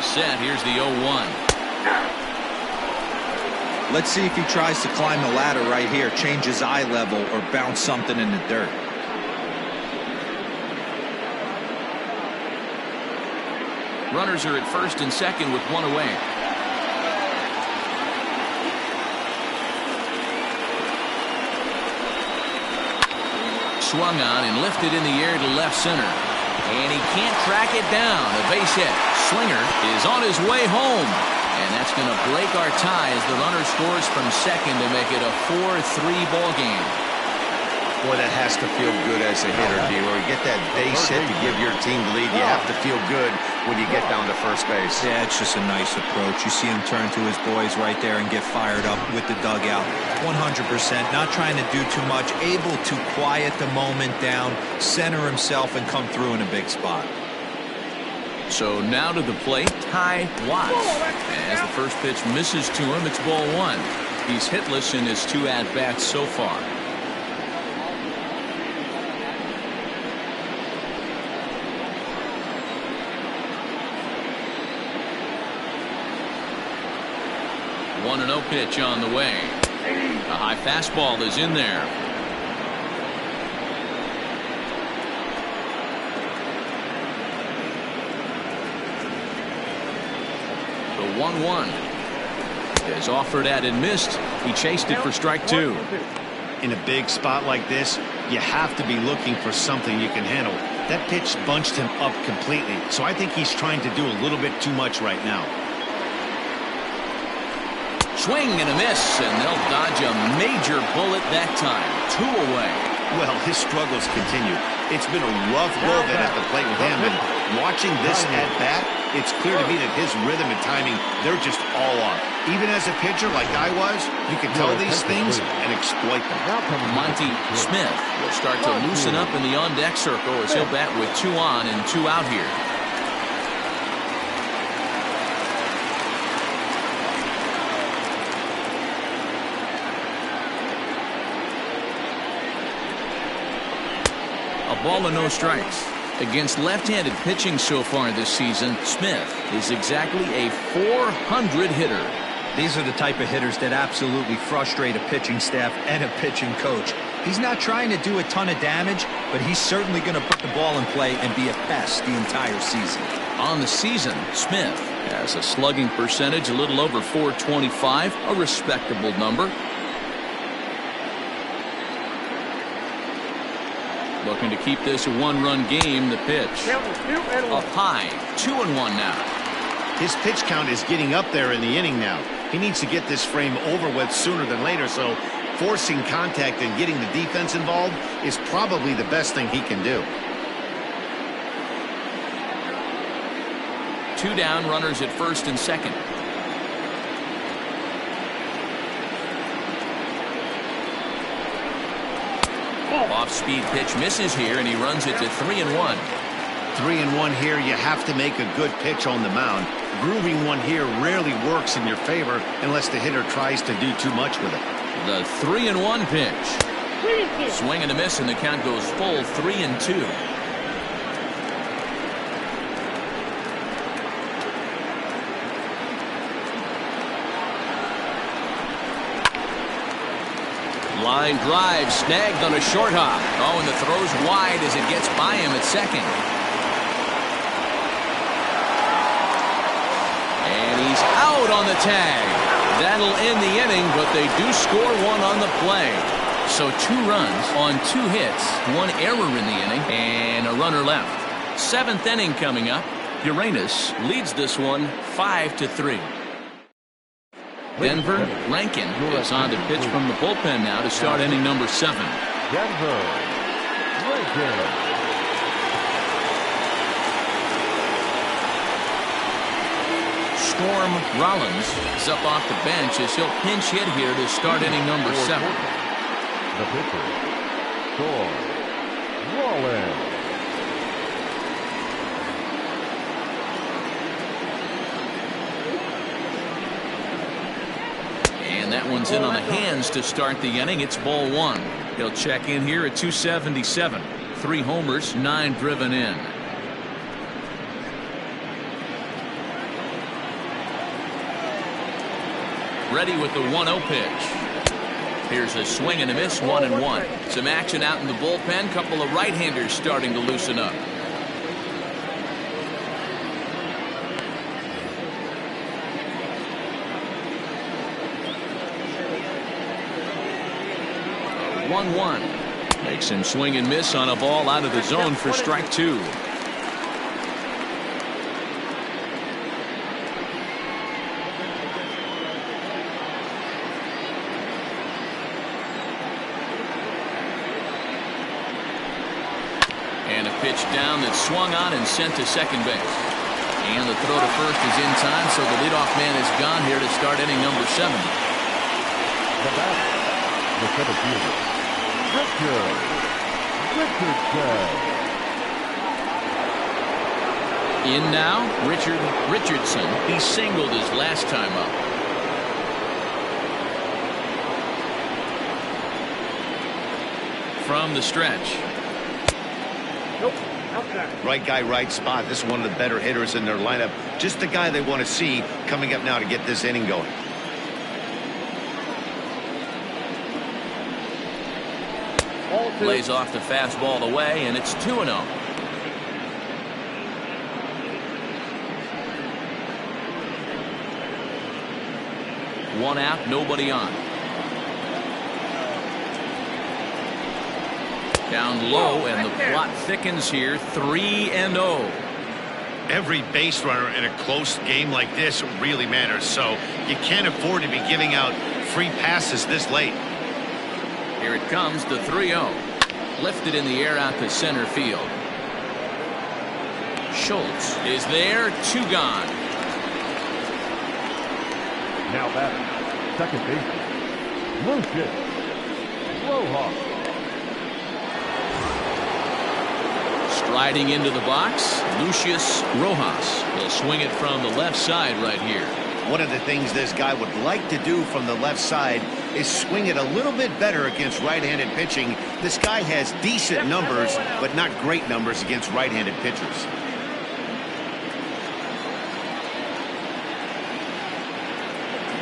S1: Set. Here's the 0-1.
S4: Let's see if he tries to climb the ladder right here, change his eye level, or bounce something in the dirt.
S1: Runners are at first and second with 1 away. Swung on and lifted in the air to left center. And he can't track it down. A base hit. Slinger is on his way home. And that's going to break our tie as the runner scores from second to make it a 4-3 ball game.
S2: Boy, that has to feel good as a hitter, D-Roy. You get that base hit to give your team the lead. You have to feel good when you get down to first base.
S4: Yeah, it's just a nice approach. You see him turn to his boys right there and get fired up with the dugout. 100%, not trying to do too much, able to quiet the moment down, center himself, and come through in a big spot.
S1: So now to the plate, Ty Watts. As the first pitch misses to him, it's ball 1. He's hitless in his 2 at-bats so far. One 1-0 pitch on the way. A high fastball is in there. The 1-1 is offered at and missed. He chased it for strike 2.
S2: In a big spot like this, You have to be looking for something you can handle. That pitch bunched him up completely, so I think he's trying to do a little bit too much right now.
S1: Swing and a miss, and they'll dodge a major bullet that time. 2 away.
S2: Well, his struggles continue. It's been a rough go of it at the plate with him, and watching this at bat, it's clear to me that his rhythm and timing, they're just all off. Even as a pitcher like I was, you can tell these things and exploit them.
S1: Monty Smith will start to loosen up in the on-deck circle as he'll bat with 2 on and 2 out here. A ball and no strikes. Against left-handed pitching so far this season, Smith is exactly a .400 hitter.
S4: These are the type of hitters that absolutely frustrate a pitching staff and a pitching coach. He's not trying to do a ton of damage, but he's certainly going to put the ball in play and be a pest the entire season.
S1: On the season, Smith has a slugging percentage a little over .425, a respectable number. Looking to keep this a 1-run game. The pitch up high, 2-1 now.
S2: His pitch count is getting up there in the inning now. He needs to get this frame over with sooner than later, so forcing contact and getting the defense involved is probably the best thing he can do.
S1: 2 down, runners at first and second. Off-speed pitch misses here, and he runs it to 3-1.
S2: 3-1 here. You have to make a good pitch on the mound. Grooving one here rarely works in your favor unless the hitter tries to do too much with it.
S1: The 3-1 pitch. Swing and a miss, and the count goes full 3-2. Line drive snagged on a short hop. Oh, and the throw's wide as it gets by him at second. And he's out on the tag. That'll end the inning, but they do score 1 on the play. So 2 runs on 2 hits, 1 error in the inning, and a runner left. 7th inning coming up. Uranus leads this one 5-3. Denver, Rankin is on to pitch from the bullpen now to start inning number 7.
S3: Denver, Rankin.
S1: Storm Rollins is up off the bench as he'll pinch hit here to start inning number 7.
S3: The pitcher, Storm Rollins.
S1: And that one's in on the hands to start the inning. It's ball 1. He'll check in here at 277. 3 homers, 9 driven in. Ready with the 1-0 pitch. Here's a swing and a miss, 1-1. Some action out in the bullpen. Couple of right-handers starting to loosen up. One. Makes him swing and miss on a ball out of the zone for strike 2. And a pitch down that's swung on and sent to second base. And the throw to first is in time, so the leadoff man is gone here to start inning number 7.
S3: The batter, the center fielder, Richardson.
S1: In now, Richardson. He singled his last time up. From the stretch.
S2: Right guy, right spot. This is one of the better hitters in their lineup. Just the guy they want to see coming up now to get this inning going.
S1: Lays off the fastball away, and it's 2-0. One out, nobody on. Down low, and the plot thickens here. 3-0.
S6: Every base runner in a close game like this really matters, so you can't afford to be giving out free passes this late.
S1: Here it comes, the 3-0. Lifted in the air out to center field. Schultz is there. 2 gone.
S3: Now batting, second baseman, Lucius Rojas.
S1: Striding into the box, Lucius Rojas. He'll swing it from the left side right here.
S2: One of the things this guy would like to do from the left side is swing it a little bit better against right-handed pitching. This guy has decent numbers, but not great numbers against right-handed pitchers.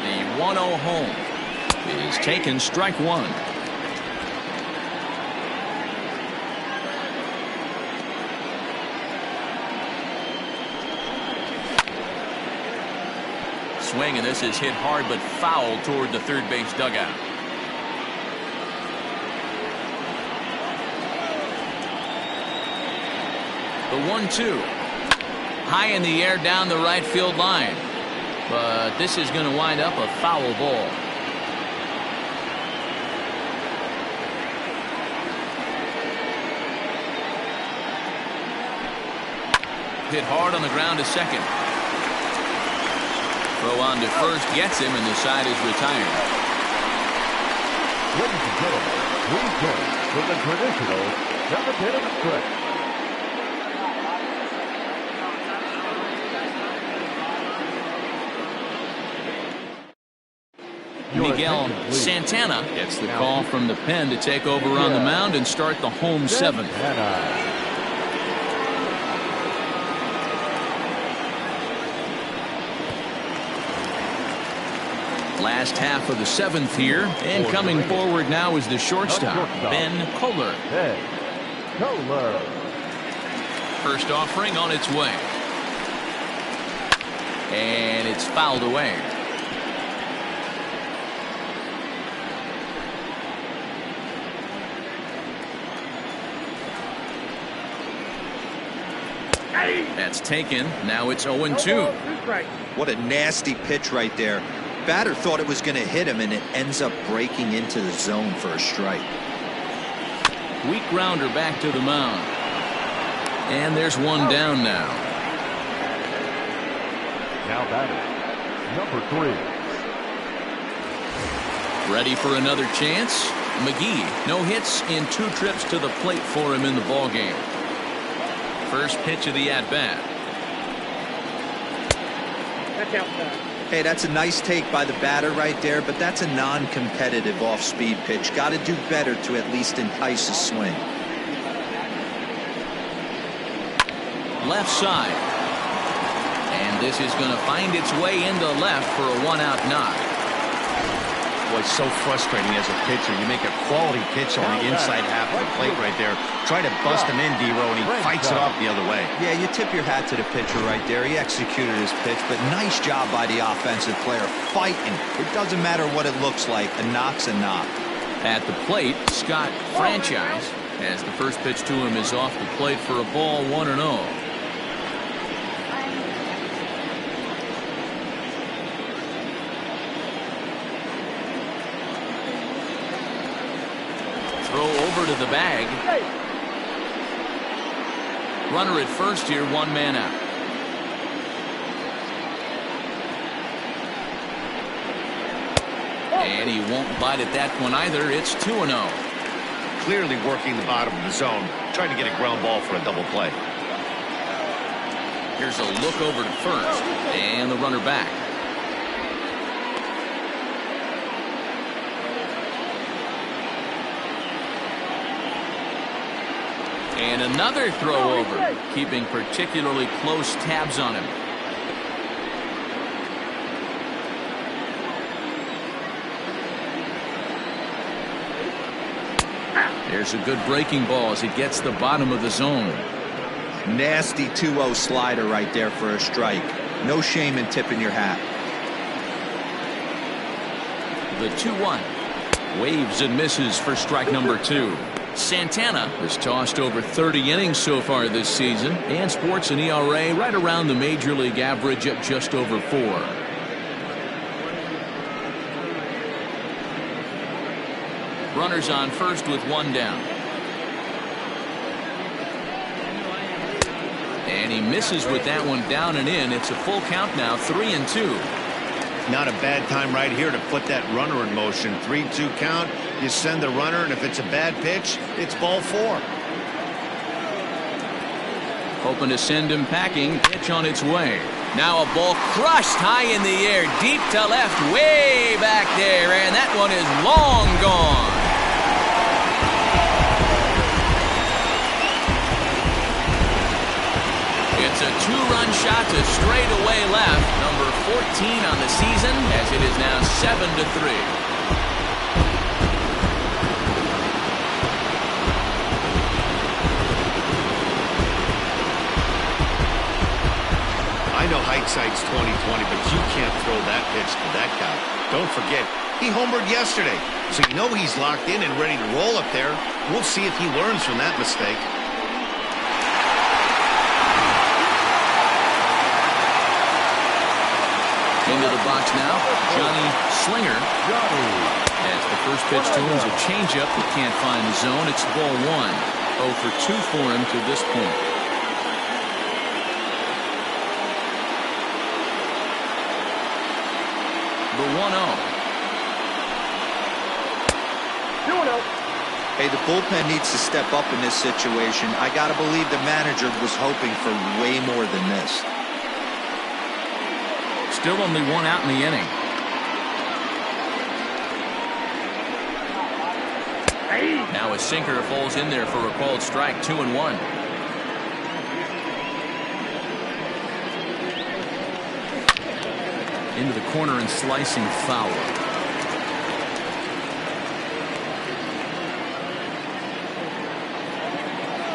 S1: The 1-0 home is taken, strike 1. Swing, and this is hit hard but foul toward the third base dugout. The 1-2. High in the air down the right field line. But this is going to wind up a foul ball. Hit hard on the ground to second. Throw on to first gets him, and the side is retired.
S3: Ladies and gentlemen, return from the traditional 7th stretch.
S1: Miguel Santana gets the call from the pen to take over on the mound and start the home 7th. Last half of the 7th here, and coming forward now is the shortstop, Ben Kohler. First offering on its way. And it's fouled away. That's taken. Now it's 0-2.
S4: What a nasty pitch right there. Batter thought it was going to hit him, and it ends up breaking into the zone for a strike.
S1: Weak grounder back to the mound. And there's one down now.
S3: Now batting, number 3.
S1: Ready for another chance. McGee, no hits in 2 trips to the plate for him in the ballgame. First pitch of the at-bat.
S5: That's outside.
S4: Hey, that's a nice take by the batter right there, but that's a non-competitive off-speed pitch. Got to do better to at least entice a swing.
S1: Left side. And this is going to find its way into left for a 1-out knock.
S2: Boy, it's so frustrating as a pitcher. You make a quality pitch on the inside half of the plate right there. Try to bust him in, D-Row, and he fights it off the other way.
S4: Yeah, you tip your hat to the pitcher right there. He executed his pitch, but nice job by the offensive player fighting. It doesn't matter what it looks like. A knock's a knock.
S1: At the plate, Scott Franchise, as the first pitch to him is off the plate for a ball, 1-0. Throw over to the bag. Runner at first here, 1 man out. And he won't bite at that one either. It's 2-0.
S6: Clearly working the bottom of the zone, trying to get a ground ball for a double play.
S1: Here's a look over to first, and the runner back. And another throw over, keeping particularly close tabs on him. There's a good breaking ball as it gets the bottom of the zone.
S4: Nasty 2-0 slider right there for a strike. No shame in tipping your hat.
S1: The 2-1. Waves and misses for strike number 2. Santana has tossed over 30 innings so far this season and sports an ERA right around the major league average at just over 4. Runners on first with one down. And he misses with that one down and in. It's a full count now, 3-2.
S2: Not a bad time right here to put that runner in motion. 3-2 count. You send the runner, and if it's a bad pitch, it's ball 4.
S1: Hoping to send him packing. Pitch on its way. Now a ball crushed high in the air, deep to left, way back there, and that one is long gone. It's a 2-run shot to straightaway left, number 14 on the season, as it is now 7-3.
S2: I know hindsight's 20/20, but you can't throw that pitch to that guy. Don't forget, he homered yesterday, so you know he's locked in and ready to roll up there. We'll see if he learns from that mistake.
S1: Into the box now, Johnny Slinger. As the first pitch to him is a changeup that can't find the zone. It's ball 1. 0 for 2 for him to this point. The 1-0.
S4: Hey, the bullpen needs to step up in this situation. I got to believe the manager was hoping for way more than this.
S1: Still only 1 out in the inning. Now a sinker falls in there for a called strike. 2-1. Into the corner and slicing foul.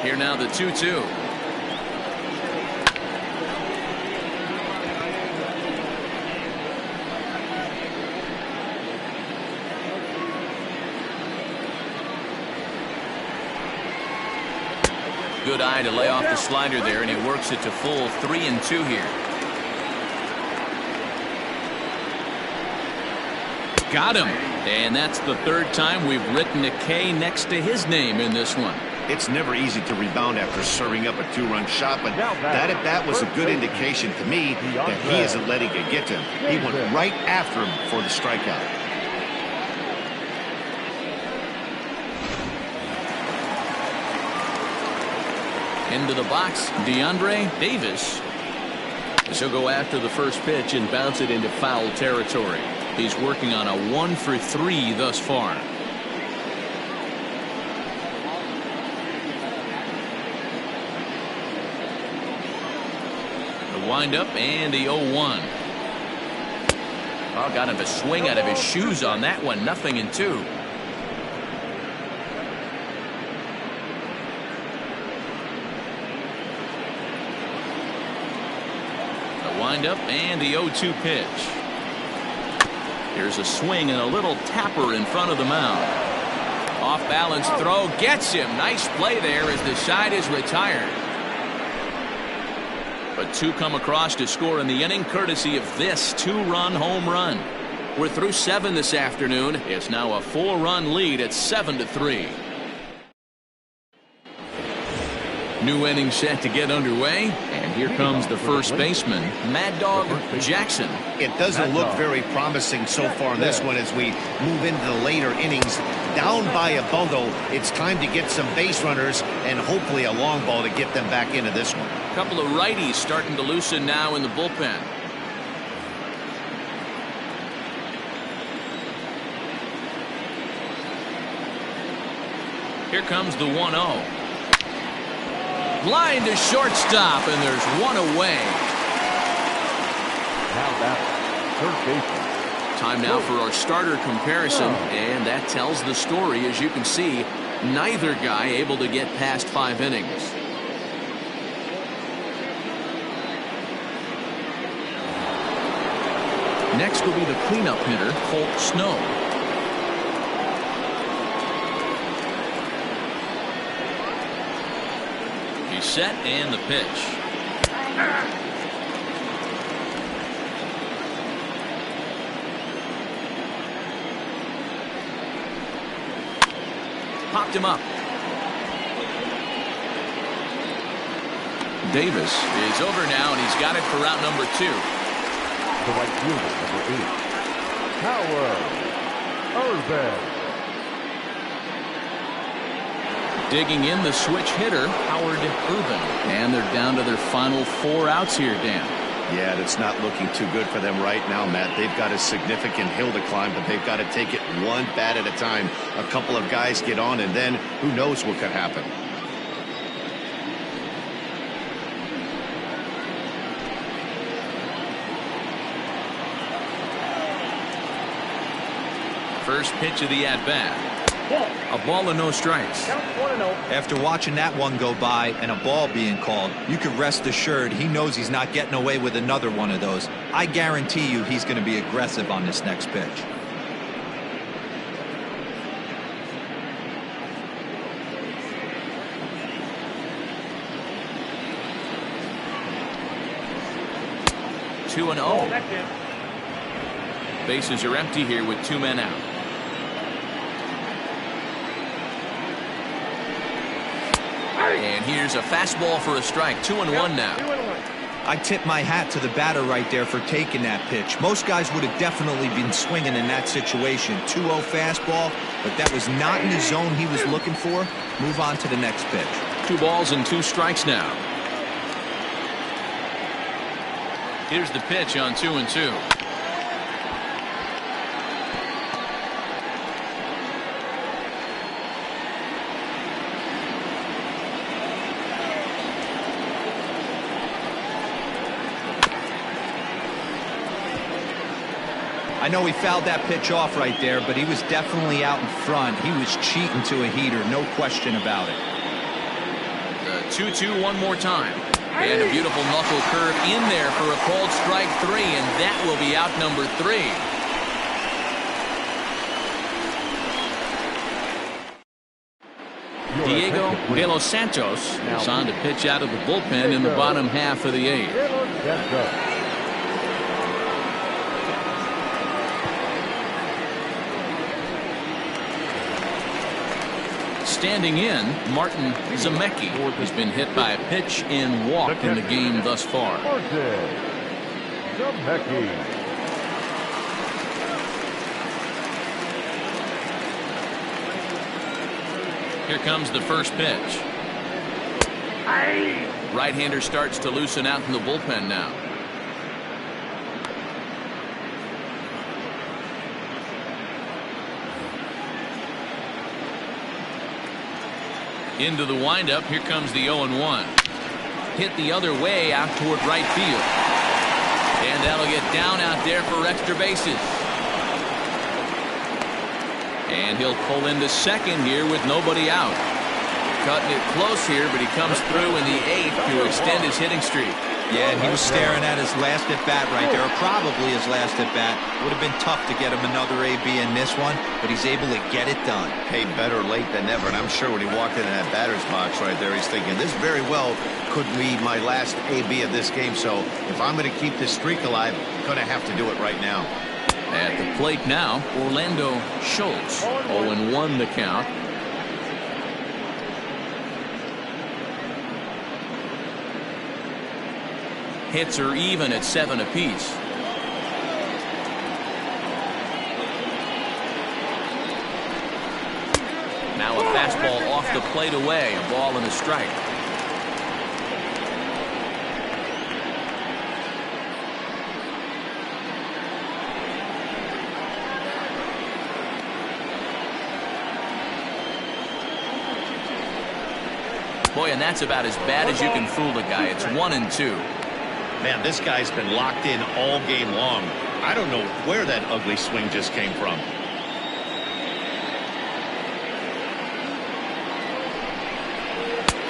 S1: Here now the 2-2. Good eye to lay off the slider there, and he works it to full 3-2 here. Got him. And that's the 3rd time we've written a K next to his name in this one.
S2: It's never easy to rebound after serving up a 2-run shot, but that at bat was a good indication to me that he isn't letting it get to him. He went right after him for the strikeout.
S1: Into the box, DeAndre Davis. He'll go after the first pitch and bounce it into foul territory. He's working on a 1 for 3 thus far. The windup and the 0-1. Oh, got him a swing out of his shoes on that one. 0-2. Windup and the 0-2 pitch. Here's a swing and a little tapper in front of the mound. Off balance throw gets him. Nice play there as the side is retired. But 2 come across to score in the inning courtesy of this 2-run home run. We're through 7 this afternoon. It's now a 4-run lead at 7-3. New inning set to get underway, and here comes the first baseman, Mad Dog Jackson.
S2: It doesn't look very promising so far in this one as we move into the later innings. Down by a bundle, it's time to get some base runners and hopefully a long ball to get them back into this one.
S1: A couple of righties starting to loosen now in the bullpen. Here comes the 1-0. Line to shortstop, and there's 1 away.
S3: Now back, third baseman.
S1: Time now for our starter comparison, and that tells the story. As you can see, neither guy able to get past 5 innings. Next will be the cleanup hitter, Colt Snow. set and the pitch. Popped him up. Davis is over now, and he's got it for route number 2.
S3: The right fielder, number 8. Howard Urban.
S1: Digging in the switch hitter, Howard Urban. And they're down to their final 4 outs here, Dan.
S2: Yeah, that's not looking too good for them right now, Matt. They've got a significant hill to climb, but they've got to take it one bat at a time. A couple of guys get on, and then who knows what could happen.
S1: First pitch of the at-bat. A ball and no strikes.
S4: After watching that one go by and a ball being called, you can rest assured he knows he's not getting away with another one of those. I guarantee you he's going to be aggressive on this next pitch.
S1: Two and 0. Bases are empty here with 2 men out. And here's a fastball for a strike. 2-1 now.
S4: I tip my hat to the batter right there for taking that pitch. Most guys would have definitely been swinging in that situation. 2-0 fastball, but that was not in the zone he was looking for. Move on to the next pitch.
S1: 2 balls and 2 strikes now. Here's the pitch on 2-2.
S4: I know he fouled that pitch off right there, but he was definitely out in front. He was cheating to a heater, no question about it.
S1: The 2-2 one more time. And a beautiful knuckle curve in there for a called strike 3, and that will be out number 3. Diego De Los Santos is on to pitch out of the bullpen in the bottom half of the 8th. Standing in, Martin Zemecki has been hit by a pitch and walk in the game thus far. Here comes the first pitch. Right-hander starts to loosen out in the bullpen now. Into the windup. Here comes the 0-1. Hit the other way out toward right field. And that'll get down out there for extra bases. And he'll pull into second here with nobody out. Cutting it close here, but he comes through in the 8th to extend his hitting streak.
S4: Yeah, and he was staring at his last at-bat right there, or probably his last at-bat. Would have been tough to get him another AB in this one, but he's able to get it done.
S2: Hey, better late than never, and I'm sure when he walked into that batter's box right there, he's thinking, this very well could be my last AB of this game, so if I'm going to keep this streak alive, I'm going to have to do it right now.
S1: At the plate now, Orlando Schultz. 0-1 the count. Hits are even at 7 apiece. Now a fastball off the plate away. A ball and a strike. Boy, and that's about as bad as you can fool a guy. It's 1-2.
S2: Man, this guy's been locked in all game long. I don't know where that ugly swing just came from.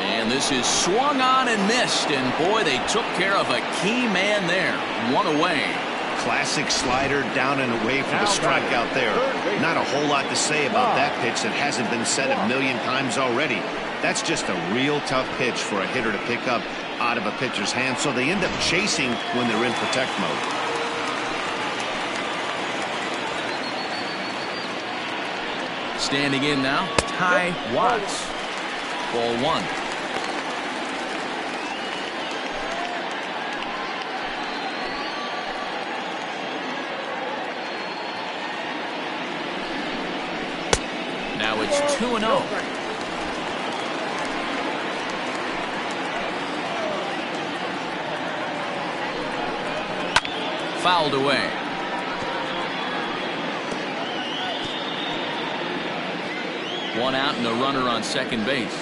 S1: And this is swung on and missed. And boy, they took care of a key man there. 1 away.
S2: Classic slider down and away for the strikeout there. Not a whole lot to say about that pitch that hasn't been said a million times already. That's just a real tough pitch for a hitter to pick up out of a pitcher's hand, so they end up chasing when they're in protect mode.
S1: Standing in now, Ty Watts. Ball 1. Now it's 2-0. Fouled away. One out and a runner on second base.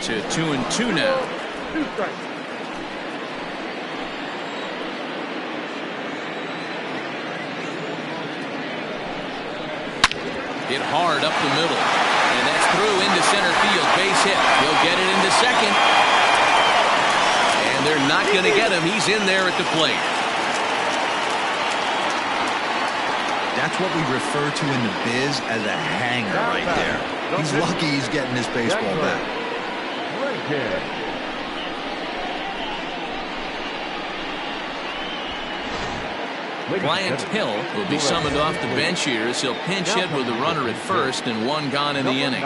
S1: To 2-2 now.
S5: 2 strikes.
S1: Hit hard up the middle. And that's through into center field. Base hit. He'll get it into second. And they're not going to get him. He's in there at the plate.
S4: That's what we refer to in the biz as a hanger right there. He's lucky he's getting his baseball back.
S1: Bryant Hill will be summoned off the bench here as he'll pinch hit with a runner at first and one gone in the inning.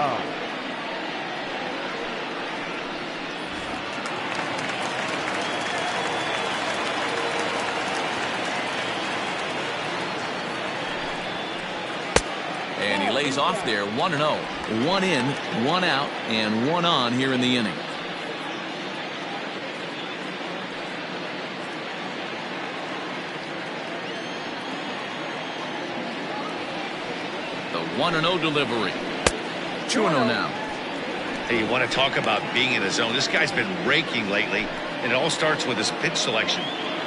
S1: And he lays off there. 1-0. 1 in, 1 out, and 1 on here in the inning. The 1-0 delivery. 2-0 now.
S6: Hey, you want to talk about being in the zone? This guy's been raking lately, and it all starts with his pitch selection.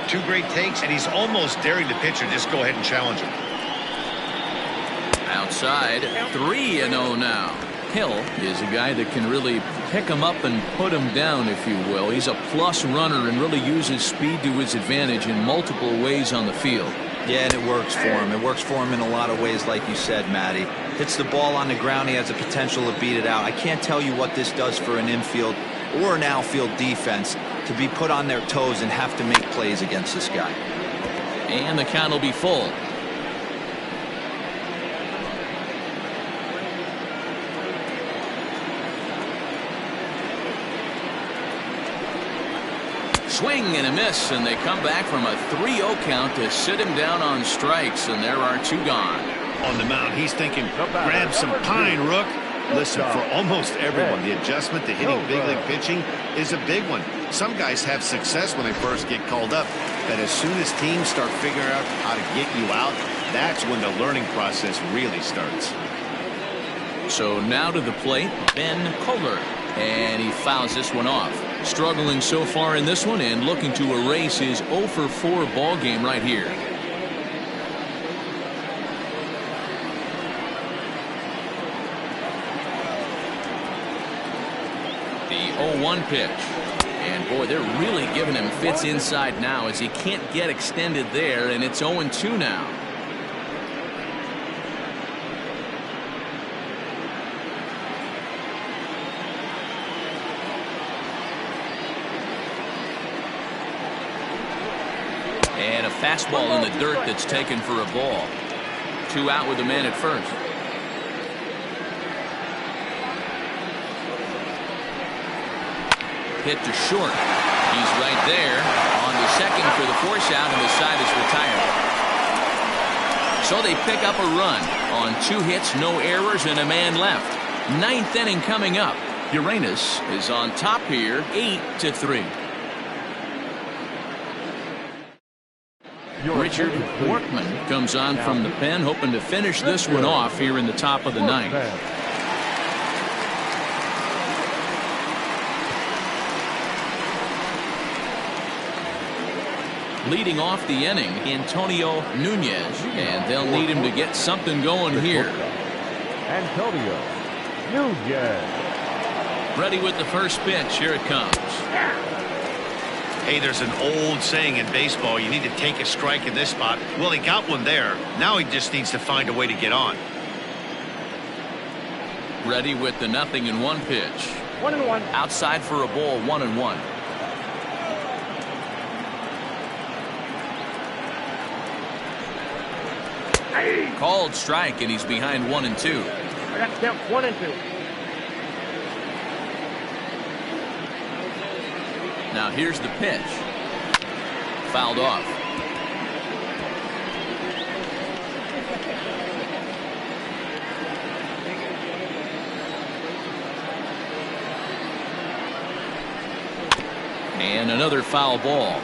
S6: 2 great takes, and he's almost daring the pitcher just go ahead and challenge him.
S1: Outside, 3-0 now. Hill is a guy that can really pick him up and put him down, if you will. He's a plus runner and really uses speed to his advantage in multiple ways on the field.
S4: Yeah, and it works for him. It works for him in a lot of ways, like you said, Matty. Hits the ball on the ground, he has the potential to beat it out. I can't tell you what this does for an infield or an outfield defense to be put on their toes and have to make plays against this guy.
S1: And the count will be full. Swing and a miss, and they come back from a 3-0 count to sit him down on strikes, and there are 2 gone.
S2: On the mound, he's thinking, grab some pine, Rook. Listen, for almost everyone, the adjustment to hitting big league pitching is a big one. Some guys have success when they first get called up, but as soon as teams start figuring out how to get you out, that's when the learning process really starts.
S1: So now to the plate, Ben Kohler, and he fouls this one off. Struggling so far in this one and looking to erase his 0-for-4 ball game right here. The 0-1 pitch. And boy, they're really giving him fits inside now as he can't get extended there, and it's 0-2 now. And a fastball in the dirt that's taken for a ball. 2 out with a man at first. Hit to short. He's right there on the second for the force out, and the side is retired. So they pick up a run on 2 hits, no errors, and a man left. 9th inning coming up. Uranus is on top here, 8-3. Richard Workman comes on from the pen, hoping to finish this one off here in the top of the 9th. Leading off the inning, Antonio Nunez, and they'll need him to get something going here.
S3: Antonio Nunez.
S1: Ready with the first pitch. Here it comes.
S6: Hey, there's an old saying in baseball, you need to take a strike in this spot. Well, he got one there. Now he just needs to find a way to get on.
S1: Ready with the 0-1 pitch.
S5: 1-1.
S1: Outside for a ball, 1-1. Called strike, and he's behind 1-2.
S5: I got to count 1-2.
S1: Now here's the pitch. Fouled off. And another foul ball.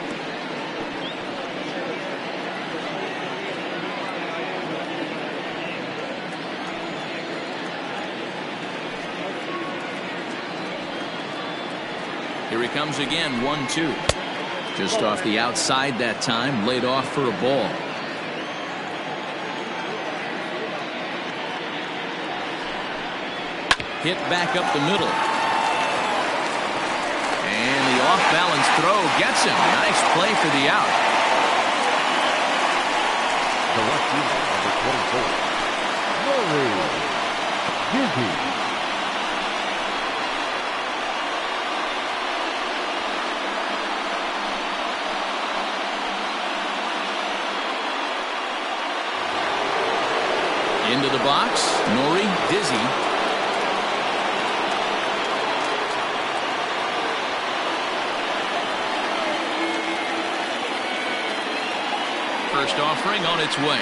S1: Here he comes again, 1-2. Just off the outside that time, laid off for a ball. Hit back up the middle. And the off-balance throw gets him. Nice play for the out.
S3: The left fielder, number 24, URG.
S1: Into the box, Nori Dizzy. First offering on its way.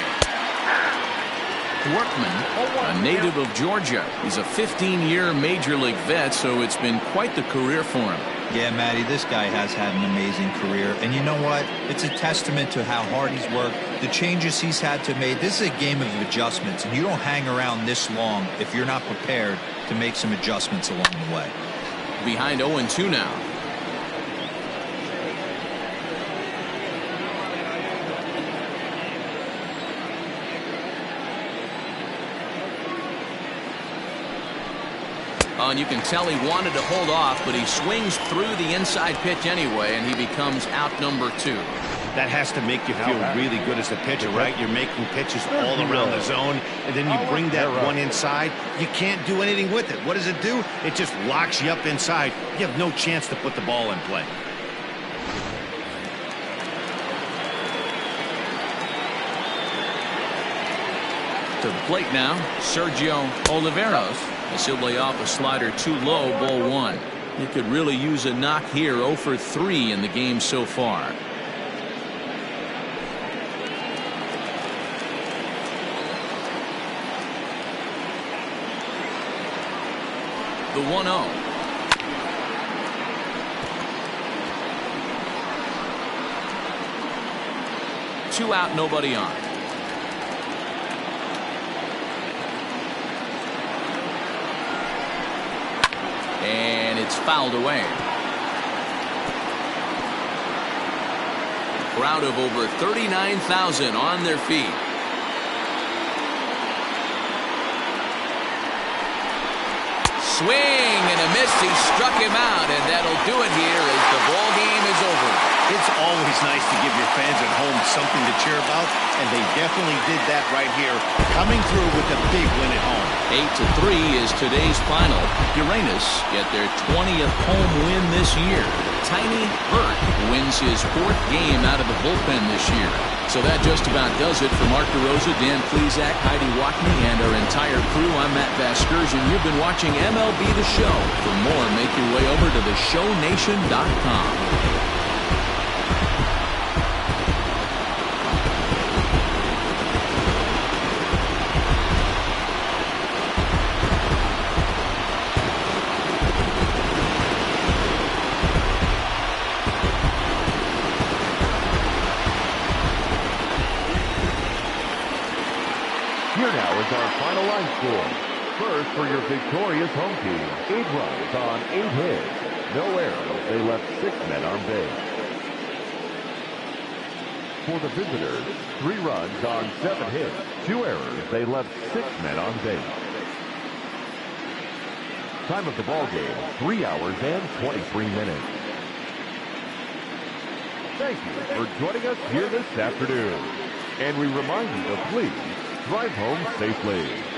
S1: Workman, a native of Georgia. He's a 15-year major league vet, so it's been quite the career for him.
S4: Yeah, Matty, this guy has had an amazing career. And you know what? It's a testament to how hard he's worked, the changes he's had to make. This is a game of adjustments, and you don't hang around this long if you're not prepared to make some adjustments along the way.
S1: Behind 0-2 now. Oh, and you can tell he wanted to hold off, but he swings through the inside pitch anyway, and he becomes out number 2.
S2: That has to make you feel really good as a pitcher, right? You're making pitches all around the zone, and then you bring that one inside. You can't do anything with it. What does it do? It just locks you up inside. You have no chance to put the ball in play.
S1: To the plate now, Sergio Oliveros. As he'll lay off a slider too low, ball 1. He could really use a knock here, 0 for 3 in the game so far. The 1-0. Two out, nobody on. And it's fouled away. A crowd of over 39,000 on their feet. Swing and a miss. He struck him out, and that'll do it here as the ball game is over.
S2: It's always nice to give your fans at home something to cheer about, and they definitely did that right here, coming through with a big win at home.
S1: 8-3 is today's final. Uranus get their 20th home win this year. Tiny Burt wins his 4th game out of the bullpen this year. So that just about does it for Mark DeRosa, Dan Plesac, Heidi Watney, and our entire crew. I'm Matt Vasgersian. You've been watching MLB The Show. For more, make your way over to theshownation.com.
S3: Here now is our final line score. First, for your victorious home team, 8 runs on 8 hits. No errors. They left 6 men on base. For the visitors, 3 runs on 7 hits. 2 errors. They left 6 men on base. Time of the ball game, 3 hours and 23 minutes. Thank you for joining us here this afternoon. And we remind you to please drive home safely.